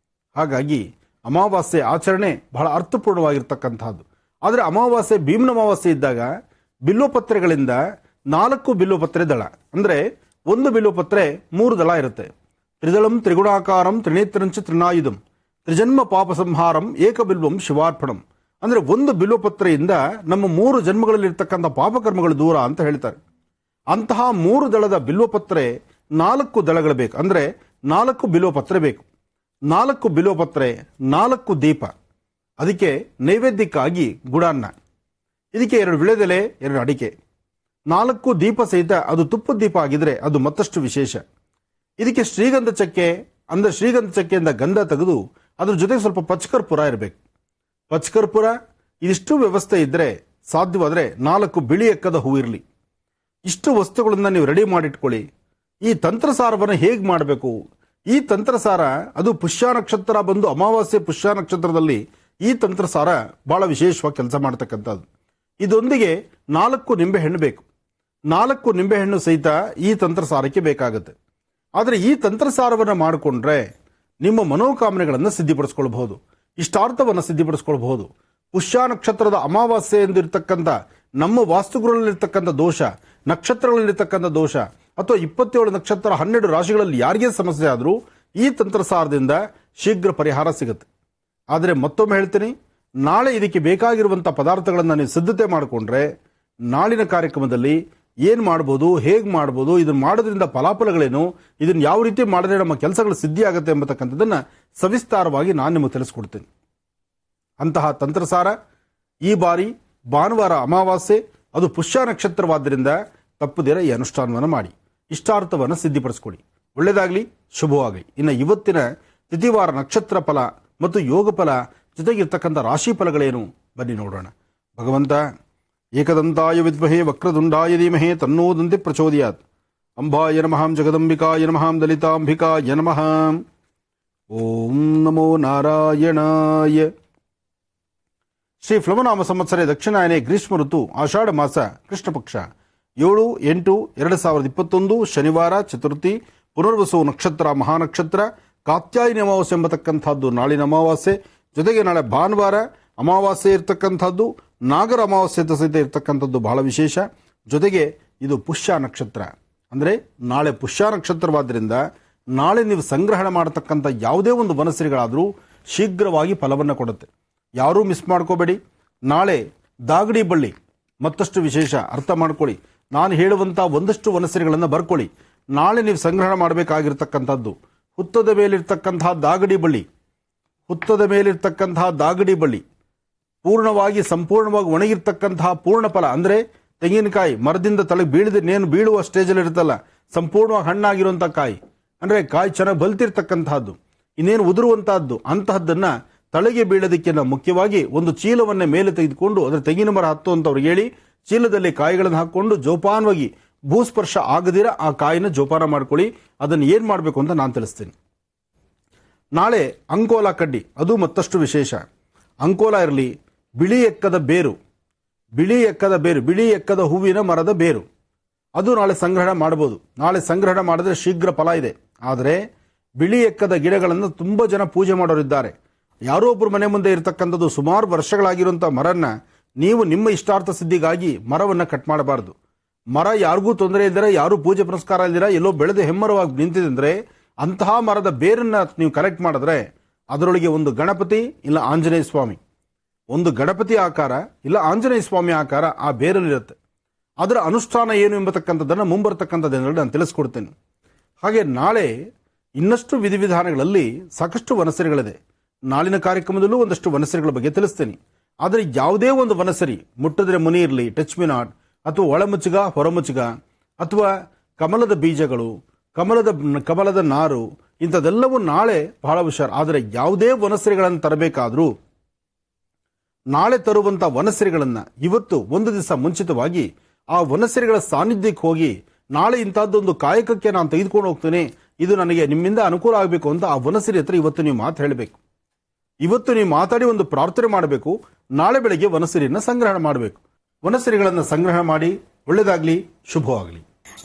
ಹಾಗಾಗಿ ಅಮಾವಾಸ್ಯೆ ಆಚರಣೆ ಬಹಳ ಅರ್ಥಪೂರ್ಣವಾಗಿರ್ತಕ್ಕಂಥದ್ದು. ಆದರೆ ಅಮಾವಾಸ್ಯೆ ಭೀಮನ ಅಮಾವಾಸ್ಯೆ ಇದ್ದಾಗ ಬಿಲ್ವಪತ್ರೆಗಳಿಂದ 4 ಬಿಲ್ವಪತ್ರೆ ದಳ, ಅಂದರೆ ಒಂದು ಬಿಲ್ವಪತ್ರೆ 3 ದಳ ಇರುತ್ತೆ. ತ್ರಿದಳಂ ತ್ರಿಗುಣಾಕಾರಂ ತ್ರಿನೇತ್ರಂಚ ತ್ರಿನಾಯುಧಂ ತ್ರಿಜನ್ಮ ಪಾಪ ಸಂಹಾರಂ ಏಕ ಬಿಲ್ವಂ ಶಿವಾರ್ಪಣಂ. ಅಂದರೆ ಒಂದು ಬಿಲ್ವಪತ್ರೆಯಿಂದ ನಮ್ಮ 3 ಜನ್ಮಗಳಲ್ಲಿರ್ತಕ್ಕಂಥ ಪಾಪಕರ್ಮಗಳು ದೂರ ಅಂತ ಹೇಳ್ತಾರೆ. ಅಂತಹ 3 ದಳದ ಬಿಲ್ವಪತ್ರೆ 4 ದಳಗಳು ಬೇಕು, ಅಂದರೆ 4 ಬಿಲ್ವಪತ್ರೆ ಬೇಕು. 4 ಬಿಲ್ವಪತ್ರೆ, 4 ದೀಪ, ಅದಕ್ಕೆ ನೈವೇದ್ಯಕ್ಕಾಗಿ ಗುಡಾನ್ನ, ಇದಕ್ಕೆ 2 ವಿಳೆದೆಲೆ, 2 ಅಡಿಕೆ, 4 ದೀಪ ಸಹಿತ ಅದು ತುಪ್ಪದ ದೀಪ ಆಗಿದ್ರೆ ಅದು ಮತ್ತಷ್ಟು ವಿಶೇಷ. ಇದಕ್ಕೆ ಶ್ರೀಗಂಧ ಚಕ್ಕೆ, ಅಂದರೆ ಶ್ರೀಗಂಧ ಚಕ್ಕೆಯಿಂದ ಗಂಧ ತೆಗೆದು ಅದ್ರ ಜೊತೆಗೆ ಸ್ವಲ್ಪ ಪಚ್ಚಕರ್ಪುರ ಇರಬೇಕು. ಪಚ್ಚಕರ್ಪುರ ಇದಿಷ್ಟು ವ್ಯವಸ್ಥೆ ಇದ್ದರೆ ಸಾಧ್ಯವಾದರೆ 4 ಬಿಳಿ ಎಕ್ಕದ ಹೂ ಇರಲಿ. ಇಷ್ಟು ವಸ್ತುಗಳನ್ನ ನೀವು ರೆಡಿ ಮಾಡಿಟ್ಕೊಳ್ಳಿ. ಈ ತಂತ್ರಸಾರವನ್ನು ಹೇಗೆ ಮಾಡಬೇಕು? ಈ ತಂತ್ರಸಾರ ಅದು ಪುಷ್ಯ ನಕ್ಷತ್ರ ಬಂದು ಅಮಾವಾಸ್ಯೆ ಪುಷ್ಯ ನಕ್ಷತ್ರದಲ್ಲಿ ಈ ತಂತ್ರಸಾರ ಬಹಳ ವಿಶೇಷವಾಗಿ ಕೆಲಸ ಮಾಡ್ತಕ್ಕಂಥದ್ದು. ಇದೊಂದಿಗೆ 4 ನಿಂಬೆಹಣ್ಣು ಬೇಕು. 4 ನಿಂಬೆಹಣ್ಣು ಸಹಿತ ಈ ತಂತ್ರಸಾರಕ್ಕೆ ಬೇಕಾಗುತ್ತೆ. ಆದರೆ ಈ ತಂತ್ರಸಾರವನ್ನು ಮಾಡಿಕೊಂಡ್ರೆ ನಿಮ್ಮ ಮನೋಕಾಮನೆಗಳನ್ನು ಸಿದ್ಧಿಪಡಿಸ್ಕೊಳ್ಬಹುದು, ಇಷ್ಟಾರ್ಥವನ್ನು ಸಿದ್ಧಿಪಡಿಸ್ಕೊಳ್ಬಹುದು. ಪುಷ್ಯ ನಕ್ಷತ್ರದ ಅಮಾವಾಸ್ಯೆ ಎಂದಿರ್ತಕ್ಕಂಥ ನಮ್ಮ ವಾಸ್ತುಗಳಲ್ಲಿರ್ತಕ್ಕಂಥ ದೋಷ, ನಕ್ಷತ್ರಗಳಲ್ಲಿರ್ತಕ್ಕಂಥ ದೋಷ, ಅಥವಾ 27 ನಕ್ಷತ್ರ 12 ರಾಶಿಗಳಲ್ಲಿ ಯಾರಿಗೇ ಸಮಸ್ಯೆ ಆದರೂ ಈ ತಂತ್ರಸಾರದಿಂದ ಶೀಘ್ರ ಪರಿಹಾರ ಸಿಗುತ್ತೆ. ಆದರೆ ಮತ್ತೊಮ್ಮೆ ಹೇಳ್ತೀನಿ, ನಾಳೆ ಇದಕ್ಕೆ ಬೇಕಾಗಿರುವಂಥ ಪದಾರ್ಥಗಳನ್ನು ನೀವು ಸಿದ್ಧತೆ ಮಾಡಿಕೊಂಡ್ರೆ ನಾಳಿನ ಕಾರ್ಯಕ್ರಮದಲ್ಲಿ ಏನು ಮಾಡ್ಬೋದು, ಹೇಗೆ ಮಾಡ್ಬೋದು, ಇದನ್ನು ಮಾಡೋದ್ರಿಂದ ಫಲಾಫಲಗಳೇನು, ಇದನ್ನು ಯಾವ ರೀತಿ ಮಾಡಿದ್ರೆ ನಮ್ಮ ಕೆಲಸಗಳು ಸಿದ್ಧಿ ಆಗುತ್ತೆ ಎಂಬತಕ್ಕಂಥದ್ದನ್ನು ಸವಿಸ್ತಾರವಾಗಿ ನಾನು ನಿಮಗೆ ತಿಳಿಸ್ಕೊಡ್ತೀನಿ. ಅಂತಹ ತಂತ್ರಸಾರ ಈ ಬಾರಿ ಭಾನುವಾರ ಅಮಾವಾಸ್ಯೆ, ಅದು ಪುಷ್ಯ ನಕ್ಷತ್ರವಾದ್ದರಿಂದ ತಪ್ಪದಿರ ಈ ಅನುಷ್ಠಾನವನ್ನು ಮಾಡಿ ಇಷ್ಟಾರ್ಥವನ್ನು ಸಿದ್ಧಿಪಡಿಸ್ಕೊಳ್ಳಿ. ಒಳ್ಳೆಯದಾಗಲಿ, ಶುಭವಾಗಲಿ. ಇನ್ನು ಇವತ್ತಿನ ತಿಥಿವಾರ ನಕ್ಷತ್ರ ಫಲ ಮತ್ತು ಯೋಗ ಫಲ ಜೊತೆಗಿರ್ತಕ್ಕಂಥ ರಾಶಿ ಫಲಗಳೇನು ಬನ್ನಿ ನೋಡೋಣ. ಭಗವಂತ ಏಕದಂತಾಯ ವಿದ್ಮಹೇ ವಕ್ರದುಂಡಾಯ ಧೀಮಹಿ ತನ್ನೋ ದಂತಿ ಪ್ರಚೋದಯಾತ್. ಅಂಬಾಯ ನಮಃ, ಜಗದಂಬಿಕಾಯ ನಮಃ, ದಲಿತಾಂಬಿಕಾಯ ನಮಃ. ಓಂ ನಮೋ ನಾರಾಯಣಾಯ. ಶ್ರೀ ಫ್ಲವನಾಮ ಸಂವತ್ಸರ ದಕ್ಷಿಣಾಯನೆ ಗ್ರೀಷ್ಮ ಋತು ಆಷಾಢ ಮಾಸ ಕೃಷ್ಣ ಪಕ್ಷ 7-8-2021 ಶನಿವಾರ ಚತುರ್ಥಿ, ಪುನರ್ವಸು ನಕ್ಷತ್ರ ಮಹಾನಕ್ಷತ್ರ, ಕಾತ್ಯಾಯಿನಿ ಅಮಾವಾಸ್ಯೆ ಎಂಬತಕ್ಕಂಥದ್ದು ನಾಳಿನ ಅಮಾವಾಸ್ಯೆ, ಜೊತೆಗೆ ನಾಳೆ ಭಾನುವಾರ ಅಮಾವಾಸ್ಯೆ ಇರ್ತಕ್ಕಂಥದ್ದು, ನಾಗರ ಅಮಾವಾಸ್ಯೆ ಸಹಿತ ಇರ್ತಕ್ಕಂಥದ್ದು ಬಹಳ ವಿಶೇಷ. ಜೊತೆಗೆ ಇದು ಪುಷ್ಯ ನಕ್ಷತ್ರ, ಅಂದರೆ ನಾಳೆ ಪುಷ್ಯ ನಕ್ಷತ್ರವಾದ್ದರಿಂದ ನಾಳೆ ನೀವು ಸಂಗ್ರಹಣ ಮಾಡತಕ್ಕಂಥ ಯಾವುದೇ ಒಂದು ವನಸಿರಿಗಳಾದರೂ ಶೀಘ್ರವಾಗಿ ಫಲವನ್ನು ಕೊಡುತ್ತೆ. ಯಾರೂ ಮಿಸ್ ಮಾಡ್ಕೋಬೇಡಿ. ನಾಳೆ ದಾಗಡಿ ಬಳ್ಳಿ ಮತ್ತಷ್ಟು ವಿಶೇಷ ಅರ್ಥ ಮಾಡ್ಕೊಳ್ಳಿ. ನಾನು ಹೇಳುವಂಥ ಒಂದಷ್ಟು ವನಸಿರಿಗಳನ್ನು ಬರ್ಕೊಳ್ಳಿ. ನಾಳೆ ನೀವು ಸಂಗ್ರಹಣ ಮಾಡಬೇಕಾಗಿರ್ತಕ್ಕಂಥದ್ದು ಹುತ್ತದ ಮೇಲಿರ್ತಕ್ಕಂತಹ ದಾಗಡಿ ಬಳ್ಳಿ, ಹುತ್ತದ ಮೇಲಿರ್ತಕ್ಕಂತಹ ದಾಗಡಿ ಬಳ್ಳಿ ಪೂರ್ಣವಾಗಿ ಸಂಪೂರ್ಣವಾಗಿ ಒಣಗಿರ್ತಕ್ಕಂತಹ ಪೂರ್ಣ ಫಲ, ಅಂದರೆ ತೆಂಗಿನಕಾಯಿ ಮರದಿಂದ ತಳಗೆ ನೇನು ಬೀಳುವ ಸ್ಟೇಜಲ್ಲಿ ಇರುತ್ತಲ್ಲ, ಸಂಪೂರ್ಣವಾಗಿ ಹಣ್ಣಾಗಿರುವಂಥ ಕಾಯಿ, ಅಂದರೆ ಕಾಯಿ ಚೆನ್ನಾಗಿ ಬಲ್ತಿರ್ತಕ್ಕಂತಹದ್ದು, ಇನ್ನೇನು ಉದುರುವಂತಹದ್ದು, ಅಂತಹದ್ದನ್ನು ತಲೆಗೆ ಬೀಳೋದಕ್ಕೆ ಮುಖ್ಯವಾಗಿ ಒಂದು ಚೀಲವನ್ನೇ ಮೇಲೆ ತೆಗೆದುಕೊಂಡು ಅದರ ತೆಂಗಿನ ಮರ ಹತ್ತು ಅಂತ ಅವ್ರಿಗೆ ಹೇಳಿ ಚೀಲದಲ್ಲಿ ಕಾಯಿಗಳನ್ನು ಹಾಕೊಂಡು ಜೋಪಾನವಾಗಿ ಭೂಸ್ಪರ್ಶ ಆಗದಿರ ಆ ಕಾಯಿನ ಜೋಪಾನ ಮಾಡ್ಕೊಳ್ಳಿ. ಅದನ್ನು ಏನು ಮಾಡಬೇಕು ಅಂತ ನಾನು ತಿಳಿಸ್ತೀನಿ. ನಾಳೆ ಅಂಕೋಲ ಕಡ್ಡಿ, ಅದು ಮತ್ತಷ್ಟು ವಿಶೇಷ. ಅಂಕೋಲ ಇರಲಿ, ಬಿಳಿ ಎಕ್ಕದ ಬೇರು, ಬಿಳಿ ಎಕ್ಕದ ಹೂವಿನ ಮರದ ಬೇರು, ಅದು ನಾಳೆ ಸಂಗ್ರಹಣ ಮಾಡಬಹುದು. ನಾಳೆ ಸಂಗ್ರಹಣ ಮಾಡಿದ್ರೆ ಶೀಘ್ರ ಫಲ ಇದೆ. ಆದರೆ ಬಿಳಿ ಎಕ್ಕದ ಗಿಡಗಳನ್ನು ತುಂಬ ಜನ ಪೂಜೆ ಮಾಡೋರಿದ್ದಾರೆ. ಯಾರೋ ಒಬ್ಬರು ಮನೆ ಮುಂದೆ ಇರತಕ್ಕಂಥದ್ದು ಸುಮಾರು ವರ್ಷಗಳಾಗಿರುವಂಥ ಮರನ್ನ ನೀವು ನಿಮ್ಮ ಇಷ್ಟಾರ್ಥ ಸಿದ್ಧಿಗಾಗಿ ಮರವನ್ನು ಕಟ್ ಮಾಡಬಾರ್ದು. ಮರ ಯಾರಿಗೂ ತೊಂದರೆ ಇಲ್ಲದೆ, ಯಾರೂ ಪೂಜೆ ಪುನಸ್ಕಾರ ಇಲ್ದಿರ ಎಲ್ಲೋ ಬೆಳೆದು ಹೆಮ್ಮರವಾಗಿ ನಿಂತಿದೆ ಅಂದರೆ ಅಂತಹ ಮರದ ಬೇರನ್ನ ನೀವು ಕಲೆಕ್ಟ್ ಮಾಡಿದ್ರೆ ಅದರೊಳಗೆ ಒಂದು ಗಣಪತಿ ಇಲ್ಲ ಆಂಜನೇಯ ಸ್ವಾಮಿ, ಒಂದು ಗಣಪತಿ ಆಕಾರ ಇಲ್ಲ ಆಂಜನೇಯ ಸ್ವಾಮಿ ಆಕಾರ ಆ ಬೇರಲ್ಲಿರುತ್ತೆ. ಅದರ ಅನುಷ್ಠಾನ ಏನು ಎಂಬತಕ್ಕಂಥದ್ದನ್ನು ಮುಂಬರ್ತಕ್ಕಂಥ ದಿನಗಳಲ್ಲಿ ನಾನು ತಿಳಿಸ್ಕೊಡ್ತೇನೆ. ಹಾಗೆ ನಾಳೆ ಇನ್ನಷ್ಟು ವಿಧಿವಿಧಾನಗಳಲ್ಲಿ ಸಾಕಷ್ಟು ವನಸರಿಗಳಿದೆ. ನಾಳಿನ ಕಾರ್ಯಕ್ರಮದಲ್ಲೂ ಒಂದಷ್ಟು ವನಸರಿಗಳ ಬಗ್ಗೆ ತಿಳಿಸ್ತೇನೆ. ಆದರೆ ಯಾವುದೇ ಒಂದು ವನಸರಿ ಮುಟ್ಟಿದ್ರೆ ಮುನಿ ಇರಲಿ, ಟಚ್ ಮಿ ನಾಟ್, ಅಥವಾ ಒಳಮುಚ್ಚುಗ ಹೊರಮುಚ್ಚುಗ, ಅಥವಾ ಕಮಲದ ಬೀಜಗಳು, ಕಮಲದ ನಾರು, ಇಂಥದ್ದೆಲ್ಲವೂ ನಾಳೆ ಬಹಳ ಹುಷಾರು. ಆದರೆ ಯಾವುದೇ ವನಸರಿಗಳನ್ನು ತರಬೇಕಾದ್ರೂ ನಾಳೆ ತರುವಂಥ ವನಸರಿಗಳನ್ನು ಇವತ್ತು ಒಂದು ದಿವಸ ಮುಂಚಿತವಾಗಿ ಆ ವನಸರಿಗಳ ಸಾನ್ನಿಧ್ಯಕ್ಕೆ ಹೋಗಿ ನಾಳೆ ಇಂಥದ್ದೊಂದು ಕಾಯಕಕ್ಕೆ ನಾನು ತೆಗೆದುಕೊಂಡು ಹೋಗ್ತೇನೆ, ಇದು ನನಗೆ ನಿಮ್ಮಿಂದ ಅನುಕೂಲ ಆಗಬೇಕು ಅಂತ ಆ ವನಸರಿ ಹತ್ರ ಇವತ್ತು ನೀವು ಮಾತು ಹೇಳಬೇಕು. ಇವತ್ತು ನೀವು ಮಾತಾಡಿ ಒಂದು ಪ್ರಾರ್ಥನೆ ಮಾಡಬೇಕು. ನಾಳೆ ಬೆಳಗ್ಗೆ ವನಸರಿಯನ್ನು ಸಂಗ್ರಹಣ ಮಾಡಬೇಕು. ವನಸರಿಗಳನ್ನು ಸಂಗ್ರಹಣ ಮಾಡಿ. ಒಳ್ಳೆಯದಾಗಲಿ, ಶುಭವಾಗಲಿ.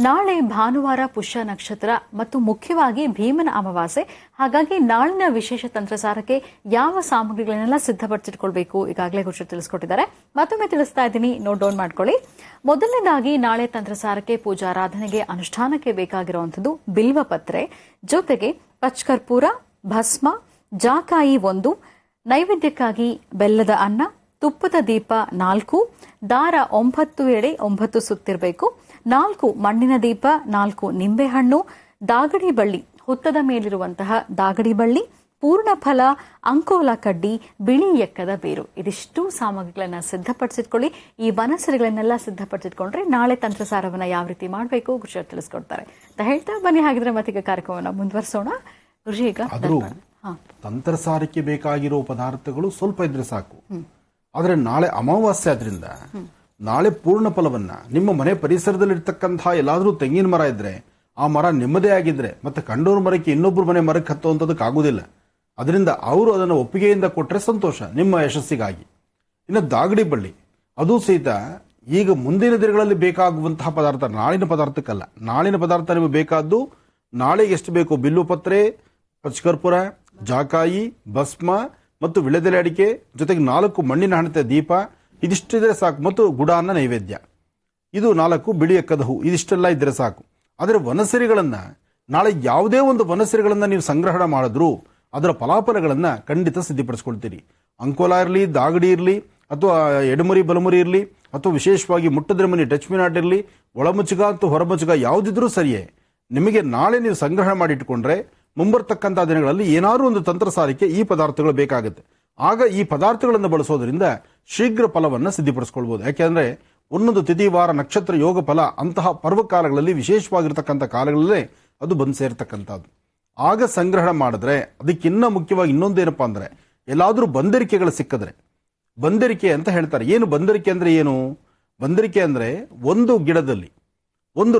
ನಾಳೆ ಭಾನುವಾರ ಪುಷ್ಯ ನಕ್ಷತ್ರ ಮತ್ತು ಮುಖ್ಯವಾಗಿ ಭೀಮನ ಅಮಾವಾಸ್ಯೆ. ಹಾಗಾಗಿ ನಾಳಿನ ವಿಶೇಷ ತಂತ್ರಸಾರಕ್ಕೆ ಯಾವ ಸಾಮಗ್ರಿಗಳನ್ನೆಲ್ಲ ಸಿದ್ಧಪಡಿಸಿಟ್ಕೊಳ್ಬೇಕು ಈಗಾಗಲೇ ಗುರುಜಿ ತಿಳಿಸ್ಕೊಟ್ಟಿದ್ದಾರೆ. ಮತ್ತೊಮ್ಮೆ ತಿಳಿಸ್ತಾ ಇದ್ದೀನಿ, ನೋಟ್ ಡೌನ್ ಮಾಡ್ಕೊಳ್ಳಿ. ಮೊದಲನೇದಾಗಿ ನಾಳೆ ತಂತ್ರಸಾರಕ್ಕೆ ಪೂಜಾರಾಧನೆಗೆ ಅನುಷ್ಠಾನಕ್ಕೆ ಬೇಕಾಗಿರುವಂಥದ್ದು ಬಿಲ್ವಪತ್ರೆ, ಜೊತೆಗೆ ಪಚ್ಕರ್ಪೂರ, ಭಸ್ಮ, ಜಾಕಾಯಿ 1, ನೈವೇದ್ಯಕ್ಕಾಗಿ ಬೆಲ್ಲದ ಅನ್ನ, ತುಪ್ಪದ ದೀಪ 4, ದಾರ 9 ಎಳೆ 9 ಸುತ್ತಿರಬೇಕು, 4 ಮಣ್ಣಿನ ದೀಪ, 4 ನಿಂಬೆಹಣ್ಣು, ದಾಗಡಿ ಬಳ್ಳಿ, ಹುತ್ತದ ಮೇಲಿರುವಂತಹ ದಾಗಡಿ ಬಳ್ಳಿ, ಪೂರ್ಣ ಫಲ, ಅಂಕೋಲ ಕಡ್ಡಿ, ಬಿಳಿ ಎಕ್ಕದ ಬೇರು. ಇದಿಷ್ಟು ಸಾಮಗ್ರಿಗಳನ್ನ ಸಿದ್ಧಪಡಿಸಿಟ್ಕೊಳ್ಳಿ. ಈ ವನಸರಿಗಳನ್ನೆಲ್ಲ ಸಿದ್ಧಪಡಿಸಿಟ್ಕೊಂಡ್ರೆ ನಾಳೆ ತಂತ್ರಸಾರವನ್ನ ಯಾವ ರೀತಿ ಮಾಡಬೇಕು ಗುರುಜಿ ತಿಳಿಸ್ಕೊಡ್ತಾರೆ ಅಂತ ಹೇಳ್ತಾ ಬನ್ನಿ. ಹಾಗಿದ್ರೆ ಮತ್ತೀಗ ಕಾರ್ಯಕ್ರಮವನ್ನು ಮುಂದುವರಿಸೋಣ. ಗುರುಜಿ, ಈಗ ತಂತ್ರಸಾರಕ್ಕೆ ಬೇಕಾಗಿರೋ ಪದಾರ್ಥಗಳು ಸ್ವಲ್ಪ ಇದ್ರೆ ಸಾಕು. ಆದ್ರೆ ನಾಳೆ ಅಮಾವಾಸ್ಯೆ ಆದ್ರಿಂದ ನಾಳೆ ಪೂರ್ಣ ಫಲವನ್ನ ನಿಮ್ಮ ಮನೆ ಪರಿಸರದಲ್ಲಿರ್ತಕ್ಕಂತಹ ಎಲ್ಲಾದ್ರೂ ತೆಂಗಿನ ಮರ ಇದ್ರೆ ಆ ಮರ ನಿಮ್ಮದೇ ಆಗಿದ್ರೆ ಮತ್ತೆ ಕಂಡೋರ್ ಮರಕ್ಕೆ ಇನ್ನೊಬ್ರು ಮನೆ ಮರಕ್ಕೆ ಹತ್ತುವಂಥದಕ್ಕೆ ಆಗುದಿಲ್ಲ. ಅದರಿಂದ ಅವರು ಅದನ್ನು ಒಪ್ಪಿಗೆಯಿಂದ ಕೊಟ್ಟರೆ ಸಂತೋಷ ನಿಮ್ಮ ಯಶಸ್ಸಿಗಾಗಿ. ಇನ್ನು ದಾಗಡಿ ಬಳ್ಳಿ, ಅದು ಸಹಿತ ಈಗ ಮುಂದಿನ ದಿನಗಳಲ್ಲಿ ಬೇಕಾಗುವಂತಹ ಪದಾರ್ಥ, ನಾಳಿನ ಪದಾರ್ಥಕ್ಕಲ್ಲ. ನಾಳಿನ ಪದಾರ್ಥ ನಿಮಗೆ ಬೇಕಾದ್ದು ನಾಳೆಗೆ ಎಷ್ಟು ಬೇಕು, ಬಿಲ್ಲುಪತ್ರೆ, ಪಚ್ಕರ್ಪುರ, ಜಾಕಾಯಿ, ಭಸ್ಮ ಮತ್ತು ವಿಳೆದೆಲೆ ಅಡಿಕೆ, ಜೊತೆಗೆ 4 ಮಣ್ಣಿನ ಹಣತೆ ದೀಪ, ಇದಿಷ್ಟಿದ್ರೆ ಸಾಕು. ಮತ್ತು ಗುಡಾನ್ನ ನೈವೇದ್ಯ, ಇದು 4 ಬಿಳಿ ಎಕ್ಕದ ಹೂ, ಇದಿಷ್ಟೆಲ್ಲ ಇದ್ರೆ ಸಾಕು. ಆದರೆ ವನಸರಿಗಳನ್ನ ನಾಳೆ ಯಾವುದೇ ಒಂದು ವನಸರಿಗಳನ್ನ ನೀವು ಸಂಗ್ರಹಣ ಮಾಡಿದ್ರು ಅದರ ಫಲಾಫಲಗಳನ್ನ ಖಂಡಿತ ಸಿದ್ಧಪಡಿಸ್ಕೊಳ್ತೀರಿ. ಅಂಕೋಲ ಇರಲಿ, ದಾಗಡಿ ಇರಲಿ, ಅಥವಾ ಎಡಮುರಿ ಬಲಮುರಿ ಇರಲಿ, ಅಥವಾ ವಿಶೇಷವಾಗಿ ಮುಟ್ಟದ್ರ ಮನಿ ಟಚ್ ಮಿ ನಾಟ್ ಇರಲಿ, ಒಳಮುಚ್ಚುಗ ಅಥವಾ ಹೊರಮುಚ್ಚುಗ ಯಾವುದಿದ್ರೂ ಸರಿಯೇ, ನಿಮಗೆ ನಾಳೆ ನೀವು ಸಂಗ್ರಹಣ ಮಾಡಿಟ್ಕೊಂಡ್ರೆ ಮುಂಬರ್ತಕ್ಕಂಥ ದಿನಗಳಲ್ಲಿ ಏನಾದರೂ ಒಂದು ತಂತ್ರಸಾರಕ್ಕೆ ಈ ಪದಾರ್ಥಗಳು ಬೇಕಾಗುತ್ತೆ. ಆಗ ಈ ಪದಾರ್ಥಗಳನ್ನು ಬಳಸೋದ್ರಿಂದ ಶೀಘ್ರ ಫಲವನ್ನು ಸಿದ್ಧಪಡಿಸ್ಕೊಳ್ಬಹುದು. ಯಾಕೆಂದ್ರೆ ಒಂದೊಂದು ತಿಥಿ, ವಾರ, ನಕ್ಷತ್ರ, ಯೋಗ ಫಲ ಅಂತಹ ಪರ್ವಕಾಲಗಳಲ್ಲಿ, ವಿಶೇಷವಾಗಿರ್ತಕ್ಕಂಥ ಕಾಲಗಳಲ್ಲೇ ಅದು ಬಂದು ಸೇರ್ತಕ್ಕಂಥದ್ದು. ಆಗ ಸಂಗ್ರಹಣ ಮಾಡಿದ್ರೆ ಅದಕ್ಕಿನ್ನ ಮುಖ್ಯವಾಗಿ ಇನ್ನೊಂದೇನಪ್ಪಾ ಅಂದ್ರೆ, ಎಲ್ಲಾದ್ರೂ ಬಂದರಿಕೆಗಳು ಸಿಕ್ಕಿದ್ರೆ, ಬಂದರಿಕೆ ಅಂತ ಹೇಳ್ತಾರೆ. ಏನು ಬಂದರಿಕೆ ಅಂದ್ರೆ ಏನು? ಬಂದರಿಕೆ ಅಂದ್ರೆ ಒಂದು ಗಿಡದಲ್ಲಿ, ಒಂದು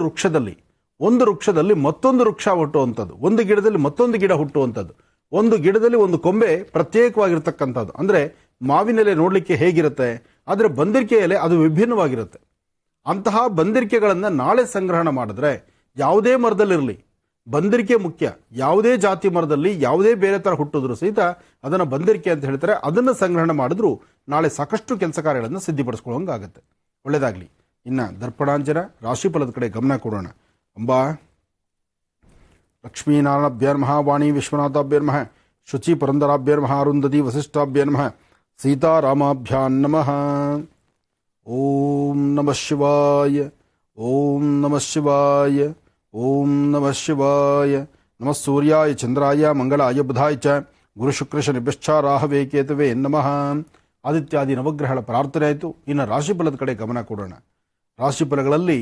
ವೃಕ್ಷದಲ್ಲಿ ಮತ್ತೊಂದು ವೃಕ್ಷ ಹುಟ್ಟುವಂಥದ್ದು, ಒಂದು ಗಿಡದಲ್ಲಿ ಮತ್ತೊಂದು ಗಿಡ ಹುಟ್ಟುವಂಥದ್ದು, ಒಂದು ಗಿಡದಲ್ಲಿ ಒಂದು ಕೊಂಬೆ ಪ್ರತ್ಯೇಕವಾಗಿರ್ತಕ್ಕಂಥದ್ದು. ಅಂದ್ರೆ ಮಾವಿನೆಲೆ ನೋಡ್ಲಿಕ್ಕೆ ಹೇಗಿರುತ್ತೆ, ಆದ್ರೆ ಬಂದಿರಿಕೆ ಎಲೆ ಅದು ವಿಭಿನ್ನವಾಗಿರುತ್ತೆ. ಅಂತಹ ಬಂದಿರಿಕೆಗಳನ್ನ ನಾಳೆ ಸಂಗ್ರಹಣ ಮಾಡಿದ್ರೆ, ಯಾವುದೇ ಮರದಲ್ಲಿರಲಿ ಬಂದಿರಿಕೆ ಮುಖ್ಯ, ಯಾವುದೇ ಜಾತಿ ಮರದಲ್ಲಿ ಯಾವುದೇ ಬೇರೆ ತರ ಹುಟ್ಟಿದ್ರು ಸಹಿತ ಅದನ್ನ ಬಂದಿರಿಕೆ ಅಂತ ಹೇಳ್ತಾರೆ. ಅದನ್ನ ಸಂಗ್ರಹಣ ಮಾಡಿದ್ರು ನಾಳೆ ಸಾಕಷ್ಟು ಕೆಲಸ ಕಾರ್ಯಗಳನ್ನು ಸಿದ್ಧಪಡಿಸ್ಕೊಳ್ಳೋಂಗಾಗತ್ತೆ. ಒಳ್ಳೇದಾಗ್ಲಿ. ಇನ್ನ ದರ್ಪಣಾಂಜನ ರಾಶಿಫಲದ ಕಡೆ ಗಮನ ಕೊಡೋಣ. ಅಂಬಾ ಲಕ್ಷ್ಮೀನಾರಾಯಣಾಭ್ಯರ್ಮಃ, ವಾಣಿ ವಿಶ್ವನಾಥಾಭ್ಯರ್ಮಃ, ಶುಚಿ ಪುರಂದರಾಭ್ಯರ್ಮಃ, ಅರುಂಧತಿ ವಸಿಷ್ಠಾಭ್ಯರ್ಮಃ, ಸೀತಾರಾಮಾಭ್ಯಾನ್ನಮಃ. ಓಂ ನಮಃ ಶಿವಾಯ, ಓಂ ನಮಃ ಶಿವಾಯ, ಓಂ ನಮಃ ಶಿವಾಯ. ನಮಃ ಸೂರ್ಯಾಯ ಚಂದ್ರಾಯ ಮಂಗಳಾಯ ಬುಧಾಯ ಚ ಗುರು ಶುಕ್ರ ಶನಿಭ್ಯಶ್ಚ ರಾಹವೇ ಕೇತವೇ ನಮಃ. ಆದಿತ್ಯಾದಿ ನವಗ್ರಹಗಳ ಪ್ರಾರ್ಥನೆ ಆಯಿತು. ಇನ್ನು ರಾಶಿಫಲದ ಕಡೆ ಗಮನ ಕೊಡೋಣ. ರಾಶಿಫಲಗಳಲ್ಲಿ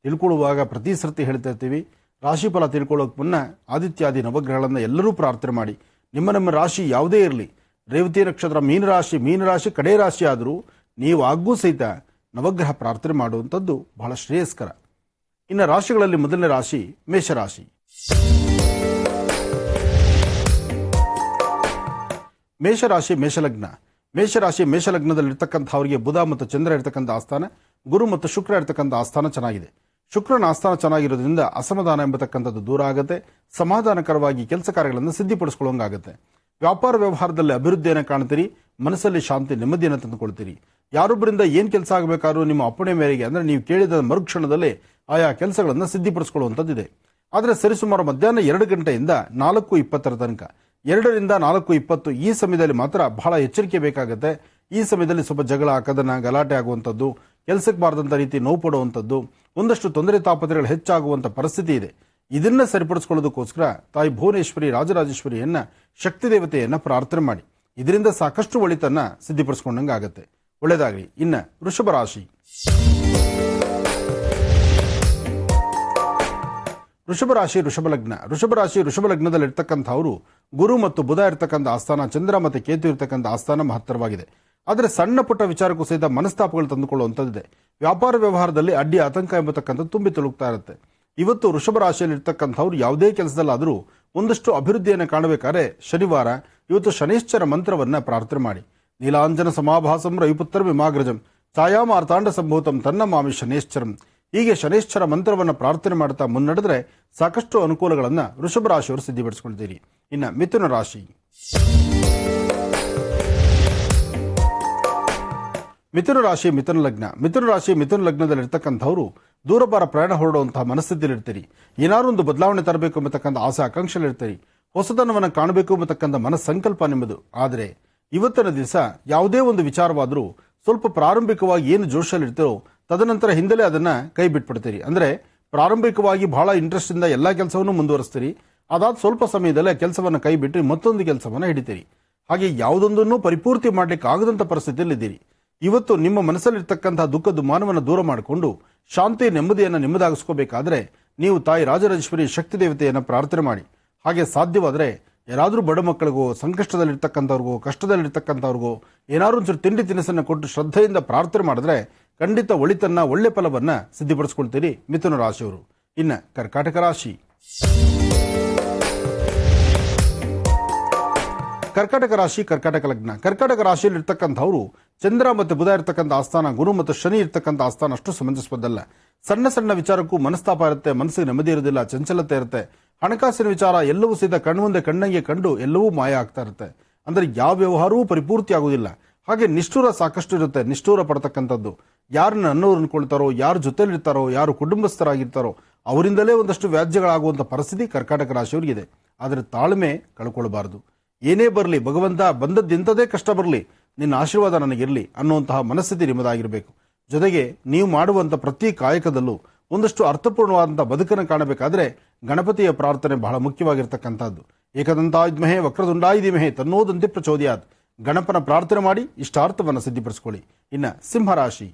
ತಿಳ್ಕೊಳ್ಳುವಾಗ ಪ್ರತಿ ಸರ್ತಿ ಹೇಳ್ತಾ ಇರ್ತೀವಿ, ರಾಶಿಫಲ ತಿಳ್ಕೊಳ್ಳೋಕೆ ಮುನ್ನ ಆದಿತ್ಯಾದಿ ನವಗ್ರಹಗಳನ್ನು ಎಲ್ಲರೂ ಪ್ರಾರ್ಥನೆ ಮಾಡಿ. ನಿಮ್ಮ ರಾಶಿ ಯಾವುದೇ ಇರಲಿ, ರೇವತಿ ನಕ್ಷತ್ರ ಮೀನರಾಶಿ ಕಡೆ ರಾಶಿ ಆದರೂ ನೀವು ಆಗೂ ಸಹಿತ ನವಗ್ರಹ ಪ್ರಾರ್ಥನೆ ಮಾಡುವಂಥದ್ದು ಬಹಳ ಶ್ರೇಯಸ್ಕರ. ಇನ್ನು ರಾಶಿಗಳಲ್ಲಿ ಮೊದಲನೇ ರಾಶಿ ಮೇಷರಾಶಿ. ಮೇಷಲಗ್ನದಲ್ಲಿರ್ತಕ್ಕಂಥವರಿಗೆ ಬುಧ ಮತ್ತು ಚಂದ್ರ ಇರ್ತಕ್ಕಂಥ ಆಸ್ಥಾನ, ಗುರು ಮತ್ತು ಶುಕ್ರ ಇರ್ತಕ್ಕಂಥ ಆಸ್ಥಾನ ಚೆನ್ನಾಗಿದೆ. ಶುಕ್ರನ ಆಸ್ಥಾನ ಚೆನ್ನಾಗಿರೋದ್ರಿಂದ ಅಸಮಾಧಾನ ಎಂಬತಕ್ಕಂಥದ್ದು ದೂರ ಆಗುತ್ತೆ. ಸಮಾಧಾನಕರವಾಗಿ ಕೆಲಸ ಕಾರ್ಯಗಳನ್ನು ಸಿದ್ಧಪಡಿಸ್ಕೊಳ್ಳೋಂಗಾಗುತ್ತೆ. ವ್ಯಾಪಾರ ವ್ಯವಹಾರದಲ್ಲಿ ಅಭಿವೃದ್ಧಿಯನ್ನು ಕಾಣ್ತೀರಿ. ಮನಸ್ಸಲ್ಲಿ ಶಾಂತಿ, ನೆಮ್ಮದಿಯನ್ನು ತಂದುಕೊಳ್ತೀರಿ. ಯಾರೊಬ್ಬರಿಂದ ಏನ್ ಕೆಲಸ ಆಗಬೇಕಾದ್ರೂ ನಿಮ್ಮ ಅಪ್ಪಣೆ ಮೇರೆಗೆ, ಅಂದ್ರೆ ನೀವು ಕೇಳಿದ ಮರುಕ್ಷಣದಲ್ಲೇ ಆಯಾ ಕೆಲಸಗಳನ್ನು ಸಿದ್ಧಪಡಿಸ್ಕೊಳ್ಳುವಂಥದ್ದಿದೆ. ಆದರೆ ಸರಿಸುಮಾರು ಮಧ್ಯಾಹ್ನ 2 ಗಂಟೆಯಿಂದ 4:20 ತನಕ, 2 ರಿಂದ 4:20 ಈ ಸಮಯದಲ್ಲಿ ಮಾತ್ರ ಬಹಳ ಎಚ್ಚರಿಕೆ ಬೇಕಾಗುತ್ತೆ. ಈ ಸಮಯದಲ್ಲಿ ಸ್ವಲ್ಪ ಜಗಳ, ಕದನ, ಗಲಾಟೆ ಆಗುವಂಥದ್ದು, ಕೆಲಸಕ್ಕೆ ಬಾರದಂಥ ರೀತಿ ನೋವು ಪಡುವಂಥದ್ದು, ಒಂದಷ್ಟು ತೊಂದರೆ ತಾಪತ್ರೆಗಳು ಹೆಚ್ಚಾಗುವಂಥ ಪರಿಸ್ಥಿತಿ ಇದೆ. ಇದನ್ನ ಸರಿಪಡಿಸಿಕೊಳ್ಳೋದಕ್ಕೋಸ್ಕರ ತಾಯಿ ಭುವನೇಶ್ವರಿ ರಾಜರಾಜೇಶ್ವರಿಯನ್ನ, ಶಕ್ತಿ ದೇವತೆಯನ್ನ ಪ್ರಾರ್ಥನೆ ಮಾಡಿ. ಇದರಿಂದ ಸಾಕಷ್ಟು ಒಳಿತನ್ನ ಸಿದ್ಧಪಡಿಸ್ಕೊಂಡಂಗೆ ಆಗುತ್ತೆ. ಒಳ್ಳೆಯದಾಗಲಿ. ಇನ್ನು ವೃಷಭ ರಾಶಿ. ವೃಷಭ ಲಗ್ನದಲ್ಲಿ ಇರ್ತಕ್ಕಂಥವರು ಗುರು ಮತ್ತು ಬುಧ ಇರ್ತಕ್ಕಂಥ ಆಸ್ಥಾನ, ಚಂದ್ರ ಮತ್ತು ಕೇತು ಇರ್ತಕ್ಕಂಥ ಆಸ್ಥಾನ ಮಹತ್ತರವಾಗಿದೆ. ಆದರೆ ಸಣ್ಣ ಪುಟ್ಟ ವಿಚಾರಕ್ಕೂ ಸಹಿತ ಮನಸ್ತಾಪಗಳು ತಂದುಕೊಳ್ಳುವಂಥದ್ದಿದೆ. ವ್ಯಾಪಾರ ವ್ಯವಹಾರದಲ್ಲಿ ಅಡ್ಡಿ, ಆತಂಕ ಎಂಬತಕ್ಕಂಥದ್ದು ತುಂಬಿ ತುಳುಕ್ತಾ ಇರುತ್ತೆ. ಇವತ್ತು ವೃಷಭ ರಾಶಿಯಲ್ಲಿ ಇರ್ತಕ್ಕಂಥವ್ರು ಯಾವುದೇ ಕೆಲಸದಲ್ಲಾದರೂ ಒಂದಷ್ಟು ಅಭಿವೃದ್ಧಿಯನ್ನು ಕಾಣಬೇಕಾದ್ರೆ ಶನಿವಾರ ಇವತ್ತು ಶನೇಶ್ವರ ಮಂತ್ರವನ್ನ ಪ್ರಾರ್ಥನೆ ಮಾಡಿ. ನೀಲಾಂಜನ ಸಮಾಭಾಸಂ ರವಿಪುತ್ರ ವಿಮಾಗ್ರಜಂ ಛಾಯಾಮಾರ್ತಾಂಡ ಸಂಭೂತಂ ತನ್ನ ಮಾಮಿ ಶನೇಶ್ವರಂ. ಹೀಗೆ ಶನೇಶ್ವರ ಮಂತ್ರವನ್ನು ಪ್ರಾರ್ಥನೆ ಮಾಡ್ತಾ ಮುನ್ನಡೆದ್ರೆ ಸಾಕಷ್ಟು ಅನುಕೂಲಗಳನ್ನು ವೃಷಭ ರಾಶಿಯವರು ಸಿದ್ಧಪಡಿಸ್ಕೊಳ್ತೀರಿ. ಇನ್ನು ಮಿಥುನ ರಾಶಿ. ಮಿಥುನ ರಾಶಿ ಮಿಥುನ ಲಗ್ನ. ಮಿಥುನ ರಾಶಿ ಮಿಥುನ ಲಗ್ನದಲ್ಲಿರ್ತಕ್ಕಂಥವ್ರು ದೂರಭಾರ ಪ್ರಯಾಣ ಹೊರಡುವಂತಹ ಮನಸ್ಥಿತಿಯಲ್ಲಿರ್ತೀರಿ. ಏನಾದ್ರು ಒಂದು ಬದಲಾವಣೆ ತರಬೇಕು ಎಂಬತಕ್ಕಂಥ ಆಸೆ ಆಕಾಂಕ್ಷೆಲಿರ್ತೀರಿ. ಹೊಸತನವನ್ನು ಕಾಣಬೇಕು ಎಂಬತಕ್ಕಂಥ ಮನಸ್ಸಂಕಲ್ಪ ನಿಮ್ಮದು. ಆದರೆ ಇವತ್ತಿನ ದಿವಸ ಯಾವುದೇ ಒಂದು ವಿಚಾರವಾದರೂ ಸ್ವಲ್ಪ ಪ್ರಾರಂಭಿಕವಾಗಿ ಏನು ಜೋಶಲ್ಲಿರ್ತೀರೋ ತದನಂತರ ಹಿಂದಲೇ ಅದನ್ನ ಕೈ ಬಿಟ್ಬಿಡ್ತೀರಿ. ಅಂದ್ರೆ ಪ್ರಾರಂಭಿಕವಾಗಿ ಬಹಳ ಇಂಟ್ರೆಸ್ಟ್ ಇಂದ ಎಲ್ಲಾ ಕೆಲಸವನ್ನು ಮುಂದುವರಿಸ್ತೀರಿ. ಅದಾದ ಸ್ವಲ್ಪ ಸಮಯದಲ್ಲೇ ಕೆಲಸವನ್ನು ಕೈ ಬಿಟ್ಟು ಮತ್ತೊಂದು ಕೆಲಸವನ್ನು ಹಿಡಿತೀರಿ. ಹಾಗೆ ಯಾವುದೊಂದನ್ನು ಪರಿಪೂರ್ತಿ ಮಾಡ್ಲಿಕ್ಕೆ ಆಗದಂತ ಪರಿಸ್ಥಿತಿಯಲ್ಲಿದ್ದೀರಿ. ಇವತ್ತು ನಿಮ್ಮ ಮನಸ್ಸಲ್ಲಿರ್ತಕ್ಕಂತಹ ದುಃಖ ದುಮ್ಮಾನವನ್ನು ದೂರ ಮಾಡಿಕೊಂಡು ಶಾಂತಿ ನೆಮ್ಮದಿಯನ್ನು ನಿಮ್ಮದಾಗಿಸ್ಕೋಬೇಕಾದ್ರೆ ನೀವು ತಾಯಿ ರಾಜರಾಜೇಶ್ವರಿ ಶಕ್ತಿ ದೇವತೆಯನ್ನು ಪ್ರಾರ್ಥನೆ ಮಾಡಿ. ಹಾಗೆ ಸಾಧ್ಯವಾದರೆ ಯಾರಾದರೂ ಬಡ ಮಕ್ಕಳಿಗೋ, ಸಂಕಷ್ಟದಲ್ಲಿರ್ತಕ್ಕಂಥವ್ರಿಗೋ, ಕಷ್ಟದಲ್ಲಿರ್ತಕ್ಕಂಥವ್ರಿಗೋ ಏನಾದ್ರು ಒಂಚೂರು ತಿಂಡಿ ತಿನಿಸನ್ನು ಕೊಟ್ಟು ಶ್ರದ್ಧೆಯಿಂದ ಪ್ರಾರ್ಥನೆ ಮಾಡಿದ್ರೆ ಖಂಡಿತ ಒಳಿತನ್ನ ಒಳ್ಳೆ ಫಲವನ್ನ ಸಿದ್ಧಪಡಿಸ್ಕೊಳ್ತೀರಿ ಮಿಥುನ ರಾಶಿಯವರು. ಇನ್ನು ಕರ್ಕಾಟಕ ರಾಶಿ. ಕರ್ಕಾಟಕ ರಾಶಿ ಕರ್ಕಾಟಕ ಲಗ್ನ. ಕರ್ಕಾಟಕ ರಾಶಿಯಲ್ಲಿ ಇರ್ತಕ್ಕಂಥವ್ರು ಚಂದ್ರ ಮತ್ತು ಬುಧ ಇರ್ತಕ್ಕಂಥ ಆಸ್ಥಾನ, ಗುರು ಮತ್ತು ಶನಿ ಇರ್ತಕ್ಕಂಥ ಆಸ್ಥಾನ ಅಷ್ಟು ಸಮಂಜಸವಾದಲ್ಲ. ಸಣ್ಣ ಸಣ್ಣ ವಿಚಾರಕ್ಕೂ ಮನಸ್ತಾಪ ಇರುತ್ತೆ, ಮನಸ್ಸಿಗೆ ನೆಮ್ಮದಿ ಇರೋದಿಲ್ಲ, ಚಂಚಲತೆ ಇರುತ್ತೆ. ಹಣಕಾಸಿನ ವಿಚಾರ ಎಲ್ಲವೂ ಸಹಿತ ಕಣ್ಮುಂದೆ ಕಣ್ಣಂಗೆ ಕಂಡು ಎಲ್ಲವೂ ಮಾಯ ಆಗ್ತಾ ಇರುತ್ತೆ. ಅಂದ್ರೆ ಯಾವ ವ್ಯವಹಾರವೂ ಪರಿಪೂರ್ತಿ ಆಗುವುದಿಲ್ಲ. ಹಾಗೆ ನಿಷ್ಠೂರ ಸಾಕಷ್ಟು ಇರುತ್ತೆ. ನಿಷ್ಠೂರ ಪಡ್ತಕ್ಕಂಥದ್ದು ಯಾರನ್ನ ಅನ್ನೋರು ಅನ್ಕೊಳ್ತಾರೋ, ಯಾರು ಜೊತೆಲಿರ್ತಾರೋ, ಯಾರು ಕುಟುಂಬಸ್ಥರಾಗಿರ್ತಾರೋ ಅವರಿಂದಲೇ ಒಂದಷ್ಟು ವ್ಯಾಜ್ಯಗಳಾಗುವಂಥ ಪರಿಸ್ಥಿತಿ ಕರ್ಕಾಟಕ ರಾಶಿಯವರಿಗಿದೆ. ಆದರೆ ತಾಳ್ಮೆ ಕಳ್ಕೊಳ್ಬಾರದು. ಏನೇ ಬರಲಿ ಭಗವಂತ, ಬಂದದ್ದಿಂಥದೇ ಕಷ್ಟ ಬರಲಿ, ನಿನ್ನ ಆಶೀರ್ವಾದ ನನಗಿರಲಿ ಅನ್ನುವಂತಹ ಮನಸ್ಥಿತಿ ನಿಮ್ಮದಾಗಿರಬೇಕು. ಜೊತೆಗೆ ನೀವು ಮಾಡುವಂಥ ಪ್ರತಿ ಕಾಯಕದಲ್ಲೂ ಒಂದಷ್ಟು ಅರ್ಥಪೂರ್ಣವಾದಂಥ ಬದುಕನ್ನು ಕಾಣಬೇಕಾದ್ರೆ ಗಣಪತಿಯ ಪ್ರಾರ್ಥನೆ ಬಹಳ ಮುಖ್ಯವಾಗಿರ್ತಕ್ಕಂಥದ್ದು. ಏಕದಂತಾಯುಧ್ಮಹೇ ವಕ್ರದುಂಡಾಯ ಧೀಮಹಿ ತನ್ನೋದಂತೆ ಪ್ರಚೋದಯಾತ್. ಗಣಪನ ಪ್ರಾರ್ಥನೆ ಮಾಡಿ ಇಷ್ಟಾರ್ಥವನ್ನು ಸಿದ್ಧಿಪಡಿಸಿಕೊಳ್ಳಿ. ಇನ್ನು ಸಿಂಹರಾಶಿ.